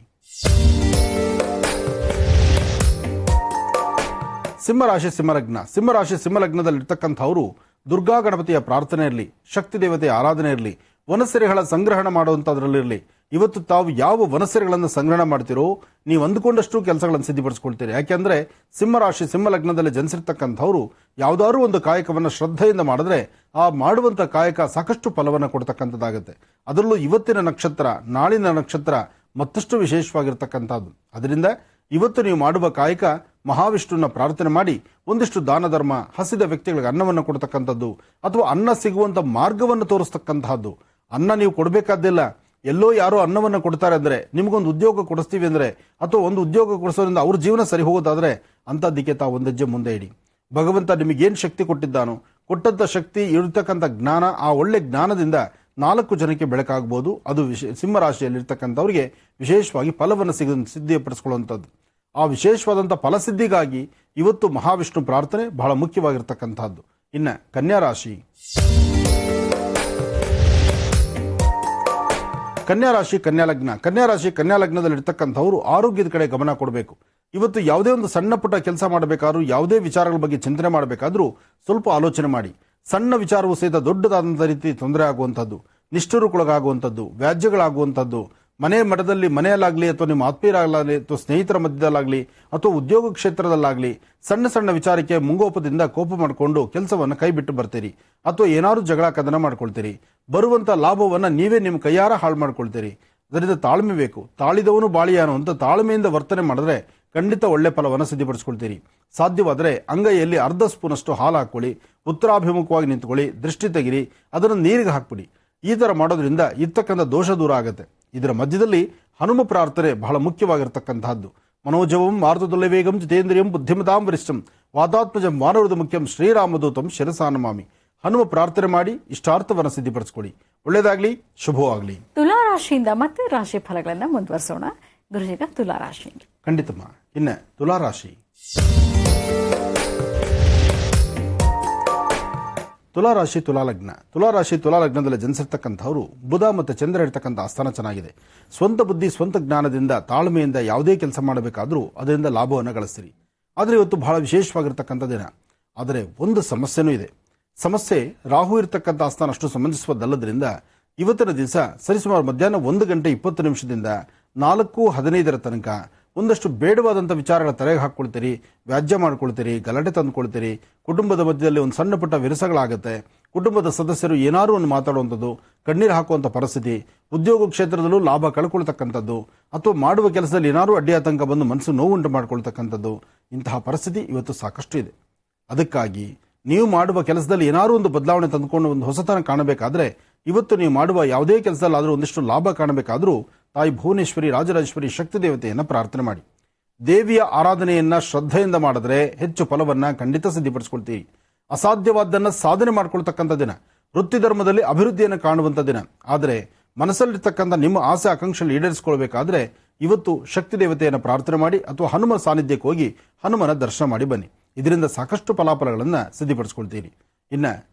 ಸಿಂಹರಾಶಿ ಸಿಂಹಲಗ್ನ. ಸಿಂಹರಾಶಿ ಸಿಂಹಲಗ್ನದಲ್ಲಿರ್ತಕ್ಕಂಥವರು ದುರ್ಗಾ ಗಣಪತಿಯ ಪ್ರಾರ್ಥನೆ ಇರಲಿ, ಶಕ್ತಿ ದೇವತೆಯ ಆರಾಧನೆ ಇರಲಿ, ವನಸೆರೆಗಳ ಸಂಗ್ರಹಣ ಮಾಡುವಂಥದ್ರಲ್ಲಿರಲಿ. ಇವತ್ತು ತಾವು ಯಾವ ವನಸೆರೆಗಳನ್ನು ಸಂಗ್ರಹಣ ಮಾಡ್ತಿರೋ ನೀವು ಅಂದುಕೊಂಡಷ್ಟು ಕೆಲಸಗಳನ್ನು ಸಿದ್ಧಪಡಿಸ್ಕೊಳ್ತೀರಿ. ಯಾಕೆಂದ್ರೆ ಸಿಂಹರಾಶಿ ಸಿಂಹಲಗ್ನದಲ್ಲಿ ಜನಿಸಿರ್ತಕ್ಕಂಥವ್ರು ಯಾವುದಾದ್ರೂ ಒಂದು ಕಾಯಕವನ್ನು ಶ್ರದ್ಧೆಯಿಂದ ಮಾಡಿದ್ರೆ ಆ ಮಾಡುವಂಥ ಕಾಯಕ ಸಾಕಷ್ಟು ಫಲವನ್ನು ಕೊಡ್ತಕ್ಕಂಥದ್ದಾಗುತ್ತೆ. ಅದರಲ್ಲೂ ಇವತ್ತಿನ ನಕ್ಷತ್ರ, ನಾಳಿನ ನಕ್ಷತ್ರ ಮತ್ತಷ್ಟು ವಿಶೇಷವಾಗಿರ್ತಕ್ಕಂಥದ್ದು. ಅದರಿಂದ ಇವತ್ತು ನೀವು ಮಾಡುವ ಕಾಯಕ ಮಹಾವಿಷ್ಣುವಿನ ಪ್ರಾರ್ಥನೆ ಮಾಡಿ ಒಂದಿಷ್ಟು ದಾನ ಧರ್ಮ, ಹಸಿದ ವ್ಯಕ್ತಿಗಳಿಗೆ ಅನ್ನವನ್ನು ಕೊಡ್ತಕ್ಕಂಥದ್ದು ಅಥವಾ ಅನ್ನ ಸಿಗುವಂಥ ಮಾರ್ಗವನ್ನು ತೋರಿಸ್ತಕ್ಕಂತಹದ್ದು. ಅನ್ನ ನೀವು ಕೊಡಬೇಕಾದ್ದಿಲ್ಲ. ಎಲ್ಲೋ ಯಾರೋ ಅನ್ನವನ್ನು ಕೊಡ್ತಾರೆ ಅಂದ್ರೆ, ನಿಮಗೊಂದು ಉದ್ಯೋಗ ಕೊಡಿಸ್ತೀವಿ ಅಂದ್ರೆ ಅಥವಾ ಒಂದು ಉದ್ಯೋಗ ಕೊಡಿಸೋದ್ರಿಂದ ಅವ್ರ ಜೀವನ ಸರಿ ಹೋಗೋದಾದ್ರೆ ಅಂಥದ್ದಕ್ಕೆ ತಾವು ಒಂದು ಹೆಜ್ಜೆ ಮುಂದೆ ಇಡಿ. ಭಗವಂತ ನಿಮಗೇನು ಶಕ್ತಿ ಕೊಟ್ಟಿದ್ದಾನೋ ಕೊಟ್ಟಂತ ಶಕ್ತಿ ಇರತಕ್ಕಂಥ ಜ್ಞಾನ, ಆ ಒಳ್ಳೆ ಜ್ಞಾನದಿಂದ 4 ಜನಕ್ಕೆ ಬೆಳಕಾಗಬಹುದು. ಅದು ಸಿಂಹರಾಶಿಯಲ್ಲಿರ್ತಕ್ಕಂಥವ್ರಿಗೆ ವಿಶೇಷವಾಗಿ ಫಲವನ್ನು ಸಿದ್ಧಪಡಿಸ್ಕೊಳ್ಳುವಂಥದ್ದು. ಆ ವಿಶೇಷವಾದಂಥ ಫಲಸಿದ್ಧಿಗಾಗಿ ಇವತ್ತು ಮಹಾವಿಷ್ಣು ಪ್ರಾರ್ಥನೆ ಬಹಳ ಮುಖ್ಯವಾಗಿರ್ತಕ್ಕಂಥದ್ದು. ಇನ್ನು ಕನ್ಯಾ ರಾಶಿ. ಕನ್ಯಾ ರಾಶಿ ಕನ್ಯಾ ಲಗ್ನ. ಕನ್ಯಾ ರಾಶಿ ಕನ್ಯಾ ಲಗ್ನದಲ್ಲಿರ್ತಕ್ಕಂಥವ್ರು ಆರೋಗ್ಯದ ಕಡೆ ಗಮನ ಕೊಡಬೇಕು. ಇವತ್ತು ಯಾವುದೇ ಒಂದು ಸಣ್ಣ ಪುಟ್ಟ ಕೆಲಸ ಮಾಡಬೇಕಾದ್ರೂ, ಯಾವುದೇ ವಿಚಾರಗಳ ಬಗ್ಗೆ ಚಿಂತನೆ ಮಾಡಬೇಕಾದ್ರೂ ಸ್ವಲ್ಪ ಆಲೋಚನೆ ಮಾಡಿ. ಸಣ್ಣ ವಿಚಾರವೂ ಸಹಿತ ದೊಡ್ಡದಾದಂಥ ರೀತಿ ತೊಂದರೆ ಆಗುವಂಥದ್ದು, ನಿಷ್ಠುರಕ್ಕೊಳಗಾಗುವಂಥದ್ದು, ವ್ಯಾಜ್ಯಗಳಾಗುವಂಥದ್ದು, ಮನೆ ಮಠದಲ್ಲಿ ಮನೆಯಲ್ಲಾಗಲಿ ಅಥವಾ ನಿಮ್ಮ ಆತ್ಮೀಯರಾಗಲಿ ಅಥವಾ ಸ್ನೇಹಿತರ ಮಧ್ಯದಲ್ಲಾಗಲಿ ಅಥವಾ ಉದ್ಯೋಗ ಕ್ಷೇತ್ರದಲ್ಲಾಗಲಿ ಸಣ್ಣ ಸಣ್ಣ ವಿಚಾರಕ್ಕೆ ಮುಂಗೋಪದಿಂದ ಕೋಪ ಮಾಡಿಕೊಂಡು ಕೆಲಸವನ್ನು ಕೈ ಬಿಟ್ಟು ಬರ್ತೀರಿ ಅಥವಾ ಏನಾದ್ರು ಜಗಳ ಕದನ ಮಾಡ್ಕೊಳ್ತೀರಿ. ಬರುವಂಥ ಲಾಭವನ್ನು ನೀವೇ ನಿಮ್ಮ ಕೈಯಾರ ಹಾಳು ಮಾಡ್ಕೊಳ್ತೀರಿ. ಅದರಿಂದ ತಾಳ್ಮೆ ಬೇಕು. ತಾಳಿದವನು ಬಾಳಿಯಾನು ಅಂತ ತಾಳ್ಮೆಯಿಂದ ವರ್ತನೆ ಮಾಡಿದ್ರೆ ಖಂಡಿತ ಒಳ್ಳೆ ಫಲವನ್ನು ಸಿದ್ಧಪಡಿಸ್ಕೊಳ್ತೀರಿ. ಸಾಧ್ಯವಾದರೆ ಅಂಗೈಯಲ್ಲಿ ಅರ್ಧ ಸ್ಪೂನಷ್ಟು ಹಾಲು ಹಾಕೊಳ್ಳಿ, ಉತ್ತರಾಭಿಮುಖವಾಗಿ ನಿಂತ್ಕೊಳ್ಳಿ, ದೃಷ್ಟಿ ತೆಗಿರಿ, ಅದನ್ನು ನೀರಿಗೆ ಹಾಕ್ಬಿಡಿ. ಈ ಥರ ಮಾಡೋದ್ರಿಂದ ಇರ್ತಕ್ಕಂಥ ದೋಷ ದೂರ ಆಗುತ್ತೆ. ಇದರ ಮಧ್ಯದಲ್ಲಿ ಹನುಮ ಪ್ರಾರ್ಥನೆ ಬಹಳ ಮುಖ್ಯವಾಗಿರ್ತಕ್ಕಂತಹದ್ದು. ಮನೋಜವಂ ಮಾರುತುಲ್ಯ ವೇಗಂ ಜಿತೇಂದ್ರಿಯಂ ಬುದ್ಧಿಮತಾಂ ವರಿಷ್ಠಂ ವಾದಾತ್ಮಜಂ ಮಾನವೃದ ಮುಖ್ಯಂ ಶ್ರೀರಾಮದೂತಂ ಶಿರಸಾನಮಾಮಿ. ಹನುಮ ಪ್ರಾರ್ಥನೆ ಮಾಡಿ ಇಷ್ಟಾರ್ಥವನ್ನು ಸಿದ್ಧಪಡಿಸ್ಕೊಡಿ. ಒಳ್ಳೆಯದಾಗ್ಲಿ, ಶುಭವಾಗಲಿ. ತುಲಾ ರಾಶಿಯಿಂದ ಮತ್ತೆ ರಾಶಿ ಫಲಗಳನ್ನ ಮುಂದುವರಿಸೋಣ. ಗುರುಜಿಗ ತುಲಾ ರಾಶಿ. ಖಂಡಿತಮ್ಮ. ಇನ್ನು ತುಲಾ ರಾಶಿ. ತುಲಾರಾಶಿ ತುಲಾಲಗ್ನ. ತುಲಾರಾಶಿ ತುಲಾಲಗ್ನದಲ್ಲಿ ಜನಿಸಿರ್ತಕ್ಕಂಥವ್ರು ಬುಧ ಮತ್ತು ಚಂದ್ರ ಇರ್ತಕ್ಕಂಥ ಆಸ್ಥಾನ ಚೆನ್ನಾಗಿದೆ. ಸ್ವಂತ ಬುದ್ಧಿ ಸ್ವಂತ ಜ್ಞಾನದಿಂದ ತಾಳ್ಮೆಯಿಂದ ಯಾವುದೇ ಕೆಲಸ ಮಾಡಬೇಕಾದ್ರೂ ಅದರಿಂದ ಲಾಭವನ್ನು ಗಳಿಸ್ತೀರಿ. ಆದರೆ ಇವತ್ತು ಬಹಳ ವಿಶೇಷವಾಗಿರ್ತಕ್ಕಂಥ ದಿನ. ಆದರೆ ಒಂದು ಸಮಸ್ಯೆನೂ ಇದೆ. ಸಮಸ್ಯೆ ರಾಹು ಇರ್ತಕ್ಕಂಥ ಆಸ್ಥಾನ ಅಷ್ಟು ಸಮಂಜಸವಾದಲ್ಲದ್ರಿಂದ ಇವತ್ತಿನ ದಿವಸ ಸರಿಸುಮಾರು ಮಧ್ಯಾಹ್ನ 1:20 4:15 ತನಕ ಒಂದಷ್ಟು ಬೇಡವಾದಂಥ ವಿಚಾರಗಳ ತಲೆಗೆ ಹಾಕ್ಕೊಳ್ತೀರಿ, ವ್ಯಾಜ್ಯ ಮಾಡ್ಕೊಳ್ತೀರಿ, ಗಲಾಟೆ ತಂದುಕೊಳ್ತೀರಿ, ಕುಟುಂಬದ ಮಧ್ಯದಲ್ಲಿ ಒಂದು ಸಣ್ಣ ಪುಟ್ಟ ವಿರಸಗಳಾಗುತ್ತೆ, ಕುಟುಂಬದ ಸದಸ್ಯರು ಏನಾರು ಒಂದು ಮಾತಾಡುವಂಥದ್ದು, ಕಣ್ಣೀರು ಹಾಕುವಂಥ ಪರಿಸ್ಥಿತಿ, ಉದ್ಯೋಗ ಕ್ಷೇತ್ರದಲ್ಲೂ ಲಾಭ ಕಳ್ಕೊಳ್ತಕ್ಕಂಥದ್ದು, ಅಥವಾ ಮಾಡುವ ಕೆಲಸದಲ್ಲಿ ಏನಾರು ಅಡ್ಡಿ ಆತಂಕ ಬಂದು ಮನಸ್ಸು ನೋವುಂಟು ಮಾಡ್ಕೊಳ್ತಕ್ಕಂಥದ್ದು, ಇಂತಹ ಪರಿಸ್ಥಿತಿ ಇವತ್ತು ಸಾಕಷ್ಟು ಇದೆ. ಅದಕ್ಕಾಗಿ ನೀವು ಮಾಡುವ ಕೆಲಸದಲ್ಲಿ ಏನಾರು ಒಂದು ಬದಲಾವಣೆ ತಂದುಕೊಂಡು ಒಂದು ಹೊಸತನ ಕಾಣಬೇಕಾದ್ರೆ, ಇವತ್ತು ನೀವು ಮಾಡುವ ಯಾವುದೇ ಕೆಲಸದಲ್ಲಾದರೂ ಒಂದಿಷ್ಟು ಲಾಭ ಕಾಣಬೇಕಾದರೂ ತಾಯಿ ಭುವನೇಶ್ವರಿ ರಾಜರಾಜೇಶ್ವರಿ ಶಕ್ತಿ ದೇವತೆಯನ್ನು ಪ್ರಾರ್ಥನೆ ಮಾಡಿ. ದೇವಿಯ ಆರಾಧನೆಯನ್ನ ಶ್ರದ್ಧೆಯಿಂದ ಮಾಡಿದ್ರೆ ಹೆಚ್ಚು ಫಲವನ್ನ ಖಂಡಿತ ಸಿದ್ಧಿಪಡಿಸ್ಕೊಳ್ತೀರಿ. ಅಸಾಧ್ಯವಾದ್ದನ್ನ ಸಾಧನೆ ಮಾಡ್ಕೊಳ್ತಕ್ಕಂಥ ದಿನ, ವೃತ್ತಿ ಧರ್ಮದಲ್ಲಿ ಅಭಿವೃದ್ಧಿಯನ್ನು ಕಾಣುವಂಥ ದಿನ. ಆದರೆ ಮನಸ್ಸಲ್ಲಿರ್ತಕ್ಕಂಥ ನಿಮ್ಮ ಆಸೆ ಆಕಾಂಕ್ಷೆಯನ್ನು ಈಡೇರಿಸಿಕೊಳ್ಬೇಕಾದ್ರೆ ಇವತ್ತು ಶಕ್ತಿ ದೇವತೆಯನ್ನು ಪ್ರಾರ್ಥನೆ ಮಾಡಿ ಅಥವಾ ಹನುಮ ಸಾನ್ನಿಧ್ಯಕ್ಕೆ ಹೋಗಿ ಹನುಮನ ದರ್ಶನ ಮಾಡಿ ಬನ್ನಿ. ಇದರಿಂದ ಸಾಕಷ್ಟು ಫಲಾಫಲಗಳನ್ನು ಸಿದ್ಧಿಪಡಿಸ್ಕೊಳ್ತೀರಿ. ಇನ್ನ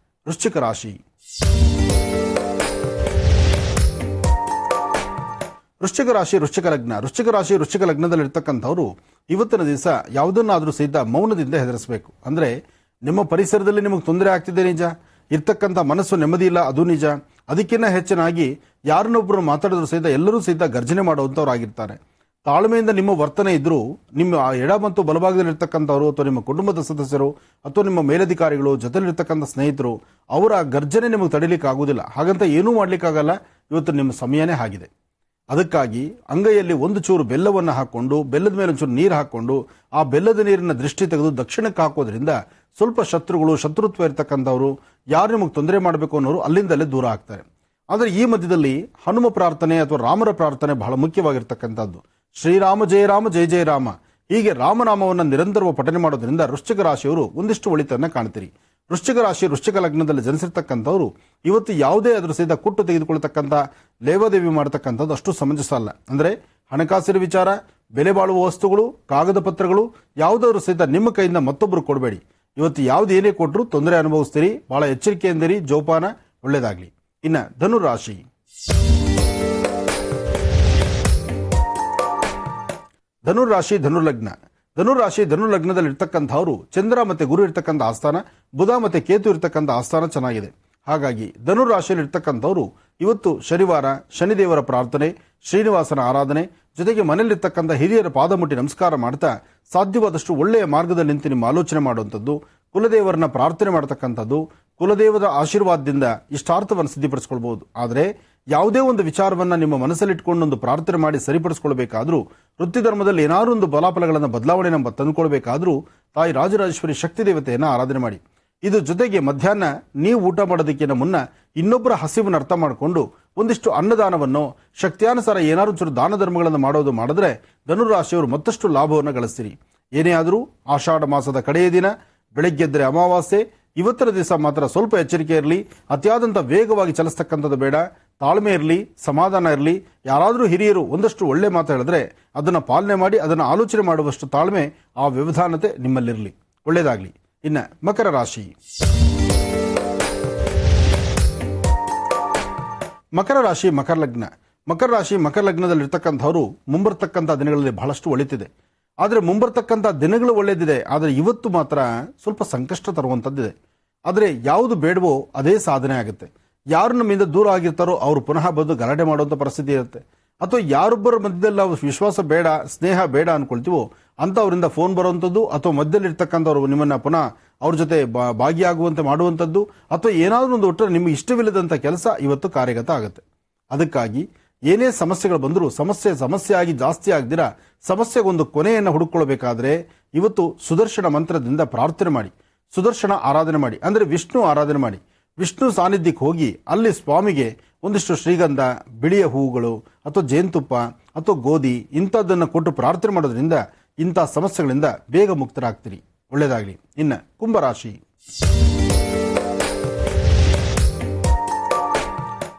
ವೃಶ್ಚಿಕ ರಾಶಿ. ವೃಶ್ಚಿಕ ರಾಶಿ ವೃಶ್ಚಿಕ ಲಗ್ನ. ವೃಶ್ಚಿಕ ರಾಶಿ ವೃಶ್ಚಿಕ ಲಗ್ನದಲ್ಲಿರ್ತಕ್ಕಂಥವ್ರು ಇವತ್ತಿನ ದಿವಸ ಯಾವುದನ್ನಾದರೂ ಸಹಿತ ಮೌನದಿಂದ ಹೆದರಿಸಬೇಕು. ಅಂದ್ರೆ ನಿಮ್ಮ ಪರಿಸರದಲ್ಲಿ ನಿಮಗೆ ತೊಂದರೆ ಆಗ್ತಿದೆ ನಿಜ, ಇರ್ತಕ್ಕಂಥ ಮನಸ್ಸು ನೆಮ್ಮದಿ ಇಲ್ಲ ಅದು ನಿಜ. ಅದಕ್ಕಿಂತ ಹೆಚ್ಚಿನಾಗಿ ಯಾರನ್ನೊಬ್ಬರು ಮಾತಾಡಿದ್ರು ಸಹಿತ ಎಲ್ಲರೂ ಸಹಿತ ಗರ್ಜನೆ ಮಾಡುವಂಥವ್ರಾಗಿರ್ತಾರೆ. ತಾಳ್ಮೆಯಿಂದ ನಿಮ್ಮ ವರ್ತನೆ ಇದ್ರೂ ನಿಮ್ಮ ಎಡ ಮತ್ತು ಬಲಭಾಗದಲ್ಲಿರ್ತಕ್ಕಂಥವ್ರು ಅಥವಾ ನಿಮ್ಮ ಕುಟುಂಬದ ಸದಸ್ಯರು ಅಥವಾ ನಿಮ್ಮ ಮೇಲಧಿಕಾರಿಗಳು, ಜೊತೆಲಿರ್ತಕ್ಕಂಥ ಸ್ನೇಹಿತರು, ಅವರ ಗರ್ಜನೆ ನಿಮಗೆ ತಡಿಲಿಕ್ಕೆ ಆಗುವುದಿಲ್ಲ. ಹಾಗಂತ ಏನೂ ಮಾಡ್ಲಿಕ್ಕಾಗಲ್ಲ. ಇವತ್ತು ನಿಮ್ಮ ಸಮಯನೇ ಆಗಿದೆ. ಅದಕ್ಕಾಗಿ ಅಂಗೈಯಲ್ಲಿ ಒಂದು ಚೂರು ಬೆಲ್ಲವನ್ನು ಹಾಕೊಂಡು, ಬೆಲ್ಲದ ಮೇಲೆ ಒಂಚೂರು ನೀರು ಹಾಕೊಂಡು, ಆ ಬೆಲ್ಲದ ನೀರಿನ ದೃಷ್ಟಿ ತೆಗೆದು ದಕ್ಷಿಣಕ್ಕೆ ಹಾಕೋದ್ರಿಂದ ಸ್ವಲ್ಪ ಶತ್ರುಗಳು, ಶತ್ರುತ್ವ ಇರತಕ್ಕಂಥವ್ರು, ಯಾರು ನಿಮಗೆ ತೊಂದರೆ ಮಾಡಬೇಕು ಅನ್ನೋರು ಅಲ್ಲಿಂದಲೇ ದೂರ ಆಗ್ತಾರೆ. ಆದರೆ ಈ ಮಧ್ಯದಲ್ಲಿ ಹನುಮ ಪ್ರಾರ್ಥನೆ ಅಥವಾ ರಾಮರ ಪ್ರಾರ್ಥನೆ ಬಹಳ ಮುಖ್ಯವಾಗಿರ್ತಕ್ಕಂಥದ್ದು. ಶ್ರೀರಾಮ ಜಯ ರಾಮ ಜಯ ಜಯ ರಾಮ, ಹೀಗೆ ರಾಮನಾಮವನ್ನು ನಿರಂತರವಾಗಿ ಪಠನೆ ಮಾಡೋದ್ರಿಂದ ವೃಶ್ಚಿಕ ರಾಶಿಯವರು ಒಂದಿಷ್ಟು ಒಳಿತನ್ನ ಕಾಣ್ತೀರಿ. ವೃಶ್ಚಿಕ ರಾಶಿ ವೃಶ್ಚಿಕ ಲಗ್ನದಲ್ಲಿ ಜನಿಸಿರ್ತಕ್ಕಂಥವ್ರು ಇವತ್ತು ಯಾವುದೇ ಅದ್ರ ಸಹಿತ ಕುಟ್ಟು ತೆಗೆದುಕೊಳ್ತಕ್ಕಂಥ ಲೇವಾದೇವಿ ಮಾಡತಕ್ಕಂಥದ್ದು ಅಷ್ಟು ಸಮಂಜಸ ಅಲ್ಲ. ಅಂದ್ರೆ ಹಣಕಾಸಿನ ವಿಚಾರ, ಬೆಲೆ ಬಾಳುವ ವಸ್ತುಗಳು, ಕಾಗದ ಪತ್ರಗಳು ಯಾವುದಾದ್ರು ಸಹಿತ ನಿಮ್ಮ ಕೈಯಿಂದ ಮತ್ತೊಬ್ಬರು ಕೊಡಬೇಡಿ. ಇವತ್ತು ಯಾವ್ದು ಏನೇ ಕೊಟ್ಟರು ತೊಂದರೆ ಅನುಭವಿಸ್ತೀರಿ. ಬಹಳ ಎಚ್ಚರಿಕೆಯಿಂದಿರಿ. ಜೋಪಾನ. ಒಳ್ಳೇದಾಗ್ಲಿ. ಇನ್ನ ಧನುರಾಶಿ. ಧನುರಾಶಿ ಧನುರ್ಲಗ್ನ. ಧನುರಾಶಿ ಧನುರ್ಲಗ್ನದಲ್ಲಿ ಇರ್ತಕ್ಕಂಥವ್ರು ಚಂದ್ರ ಮತ್ತೆ ಗುರು ಇರ್ತಕ್ಕಂಥ ಆಸ್ಥಾನ, ಬುಧ ಮತ್ತೆ ಕೇತು ಇರ್ತಕ್ಕಂಥ ಆಸ್ಥಾನ ಚೆನ್ನಾಗಿದೆ. ಹಾಗಾಗಿ ಧನುರಾಶಿಯಲ್ಲಿ ಇರ್ತಕ್ಕಂಥವ್ರು ಇವತ್ತು ಶನಿವಾರ ಶನಿದೇವರ ಪ್ರಾರ್ಥನೆ, ಶ್ರೀನಿವಾಸನ ಆರಾಧನೆ, ಜೊತೆಗೆ ಮನೆಯಲ್ಲಿರ್ತಕ್ಕಂಥ ಹಿರಿಯರ ಪಾದ ಮುಟ್ಟಿ ನಮಸ್ಕಾರ ಮಾಡ್ತಾ ಸಾಧ್ಯವಾದಷ್ಟು ಒಳ್ಳೆಯ ಮಾರ್ಗದಲ್ಲಿ ನಿಂತು ನಿಮ್ಮ ಆಲೋಚನೆ ಮಾಡುವಂಥದ್ದು, ಕುಲದೇವರನ್ನ ಪ್ರಾರ್ಥನೆ ಮಾಡತಕ್ಕಂಥದ್ದು, ಕುಲದೇವರ ಆಶೀರ್ವಾದದಿಂದ ಇಷ್ಟಾರ್ಥವನ್ನು ಸಿದ್ಧಿಪಡಿಸ್ಕೊಳ್ಬಹುದು. ಆದರೆ ಯಾವುದೇ ಒಂದು ವಿಚಾರವನ್ನ ನಿಮ್ಮ ಮನಸ್ಸಲ್ಲಿಟ್ಕೊಂಡು ಒಂದು ಪ್ರಾರ್ಥನೆ ಮಾಡಿ ಸರಿಪಡಿಸ್ಕೊಳ್ಬೇಕಾದ್ರೂ, ವೃತ್ತಿ ಧರ್ಮದಲ್ಲಿ ಏನಾದ್ರು ಒಂದು ಫಲಾಫಲಗಳನ್ನು ಬದಲಾವಣೆ ನಮ್ಮ ತಂದುಕೊಳ್ಬೇಕಾದ್ರೂ ತಾಯಿ ರಾಜರಾಜೇಶ್ವರಿ ಶಕ್ತಿ ದೇವತೆಯನ್ನು ಆರಾಧನೆ ಮಾಡಿ. ಇದು ಜೊತೆಗೆ ಮಧ್ಯಾಹ್ನ ನೀವು ಊಟ ಮಾಡೋದಕ್ಕಿಂತ ಮುನ್ನ ಇನ್ನೊಬ್ಬರ ಹಸಿವನ್ನು ಅರ್ಥ ಮಾಡಿಕೊಂಡು ಒಂದಿಷ್ಟು ಅನ್ನದಾನವನ್ನು, ಶಕ್ತಿಯಾನುಸಾರ ಏನಾದ್ರು ಚೂರು ದಾನ ಧರ್ಮಗಳನ್ನು ಮಾಡಿದ್ರೆ ಧನುರಾಶಿಯವರು ಮತ್ತಷ್ಟು ಲಾಭವನ್ನು ಗಳಿಸ್ತೀರಿ. ಏನೇ ಆದರೂ ಆಷಾಢ ಮಾಸದ ಕಡೆಯ ದಿನ, ಬೆಳಗ್ಗೆದ್ರೆ ಅಮಾವಾಸ್ಯೆ. ಇವತ್ತಿನ ದಿವಸ ಮಾತ್ರ ಸ್ವಲ್ಪ ಎಚ್ಚರಿಕೆ ಇರಲಿ. ಅತಿಯಾದಂಥ ವೇಗವಾಗಿ ಚಲಿಸ್ತಕ್ಕಂಥದ್ದು ಬೇಡ. ತಾಳ್ಮೆ ಇರಲಿ, ಸಮಾಧಾನ ಇರಲಿ. ಯಾರಾದರೂ ಹಿರಿಯರು ಒಂದಷ್ಟು ಒಳ್ಳೆ ಮಾತು ಹೇಳಿದ್ರೆ ಅದನ್ನು ಪಾಲನೆ ಮಾಡಿ, ಅದನ್ನು ಆಲೋಚನೆ ಮಾಡುವಷ್ಟು ತಾಳ್ಮೆ, ಆ ವ್ಯವಧಾನತೆ ನಿಮ್ಮಲ್ಲಿರಲಿ. ಒಳ್ಳೇದಾಗ್ಲಿ. ಇನ್ನ ಮಕರ ರಾಶಿ. ಮಕರ ರಾಶಿ ಮಕರ ಲಗ್ನ. ಮಕರ ರಾಶಿ ಮಕರ ಲಗ್ನದಲ್ಲಿರ್ತಕ್ಕಂಥವ್ರು ಮುಂಬರ್ತಕ್ಕಂಥ ದಿನಗಳಲ್ಲಿ ಬಹಳಷ್ಟು ಒಳಿತಿದೆ. ಆದರೆ ಮುಂಬರ್ತಕ್ಕಂಥ ದಿನಗಳು ಒಳ್ಳೇದಿದೆ. ಆದರೆ ಇವತ್ತು ಮಾತ್ರ ಸ್ವಲ್ಪ ಸಂಕಷ್ಟ ತರುವಂಥದ್ದಿದೆ. ಆದರೆ ಯಾವುದು ಬೇಡವೋ ಅದೇ ಸಾಧನೆ ಆಗುತ್ತೆ. ಯಾರು ನಮ್ಮಿಂದ ದೂರ ಆಗಿರ್ತಾರೋ ಅವರು ಪುನಃ ಬಂದು ಗಲಾಟೆ ಮಾಡುವಂಥ ಪರಿಸ್ಥಿತಿ ಇರುತ್ತೆ. ಅಥವಾ ಯಾರೊಬ್ಬರ ಮಧ್ಯದಲ್ಲಿ ನಾವು ವಿಶ್ವಾಸ ಬೇಡ, ಸ್ನೇಹ ಬೇಡ ಅನ್ಕೊಳ್ತೀವೋ ಅಂಥವರಿಂದ ಫೋನ್ ಬರುವಂಥದ್ದು, ಅಥವಾ ಮಧ್ಯದಲ್ಲಿರ್ತಕ್ಕಂಥವ್ರು ನಿಮ್ಮನ್ನ ಪುನಃ ಅವ್ರ ಜೊತೆ ಭಾಗಿಯಾಗುವಂತೆ ಮಾಡುವಂಥದ್ದು, ಅಥವಾ ಏನಾದರೂ ಒಂದು ಒಟ್ಟರೆ ನಿಮಗೆ ಇಷ್ಟವಿಲ್ಲದಂಥ ಕೆಲಸ ಇವತ್ತು ಕಾರ್ಯಗತ ಆಗುತ್ತೆ. ಅದಕ್ಕಾಗಿ ಏನೇ ಸಮಸ್ಯೆಗಳು ಬಂದರೂ ಸಮಸ್ಯೆ ಆಗಿ ಜಾಸ್ತಿ ಆಗದಿರ ಸಮಸ್ಯೆಗೊಂದು ಕೊನೆಯನ್ನು ಹುಡುಕೊಳ್ಬೇಕಾದ್ರೆ ಇವತ್ತು ಸುದರ್ಶನ ಮಂತ್ರದಿಂದ ಪ್ರಾರ್ಥನೆ ಮಾಡಿ, ಸುದರ್ಶನ ಆರಾಧನೆ ಮಾಡಿ. ಅಂದ್ರೆ ವಿಷ್ಣು ಆರಾಧನೆ ಮಾಡಿ. ವಿಷ್ಣು ಸಾನ್ನಿಧ್ಯಕ್ಕೆ ಹೋಗಿ ಅಲ್ಲಿ ಸ್ವಾಮಿಗೆ ಒಂದಿಷ್ಟು ಶ್ರೀಗಂಧ, ಬಿಳಿಯ ಹೂವುಗಳು ಅಥವಾ ಜೇನುತುಪ್ಪ ಅಥವಾ ಗೋಧಿ ಇಂಥದ್ದನ್ನು ಕೊಟ್ಟು ಪ್ರಾರ್ಥನೆ ಮಾಡೋದ್ರಿಂದ ಇಂಥ ಸಮಸ್ಯೆಗಳಿಂದ ಬೇಗ ಮುಕ್ತರಾಗ್ತೀರಿ. ಒಳ್ಳೇದಾಗ್ಲಿ. ಇನ್ನ ಕುಂಭರಾಶಿ.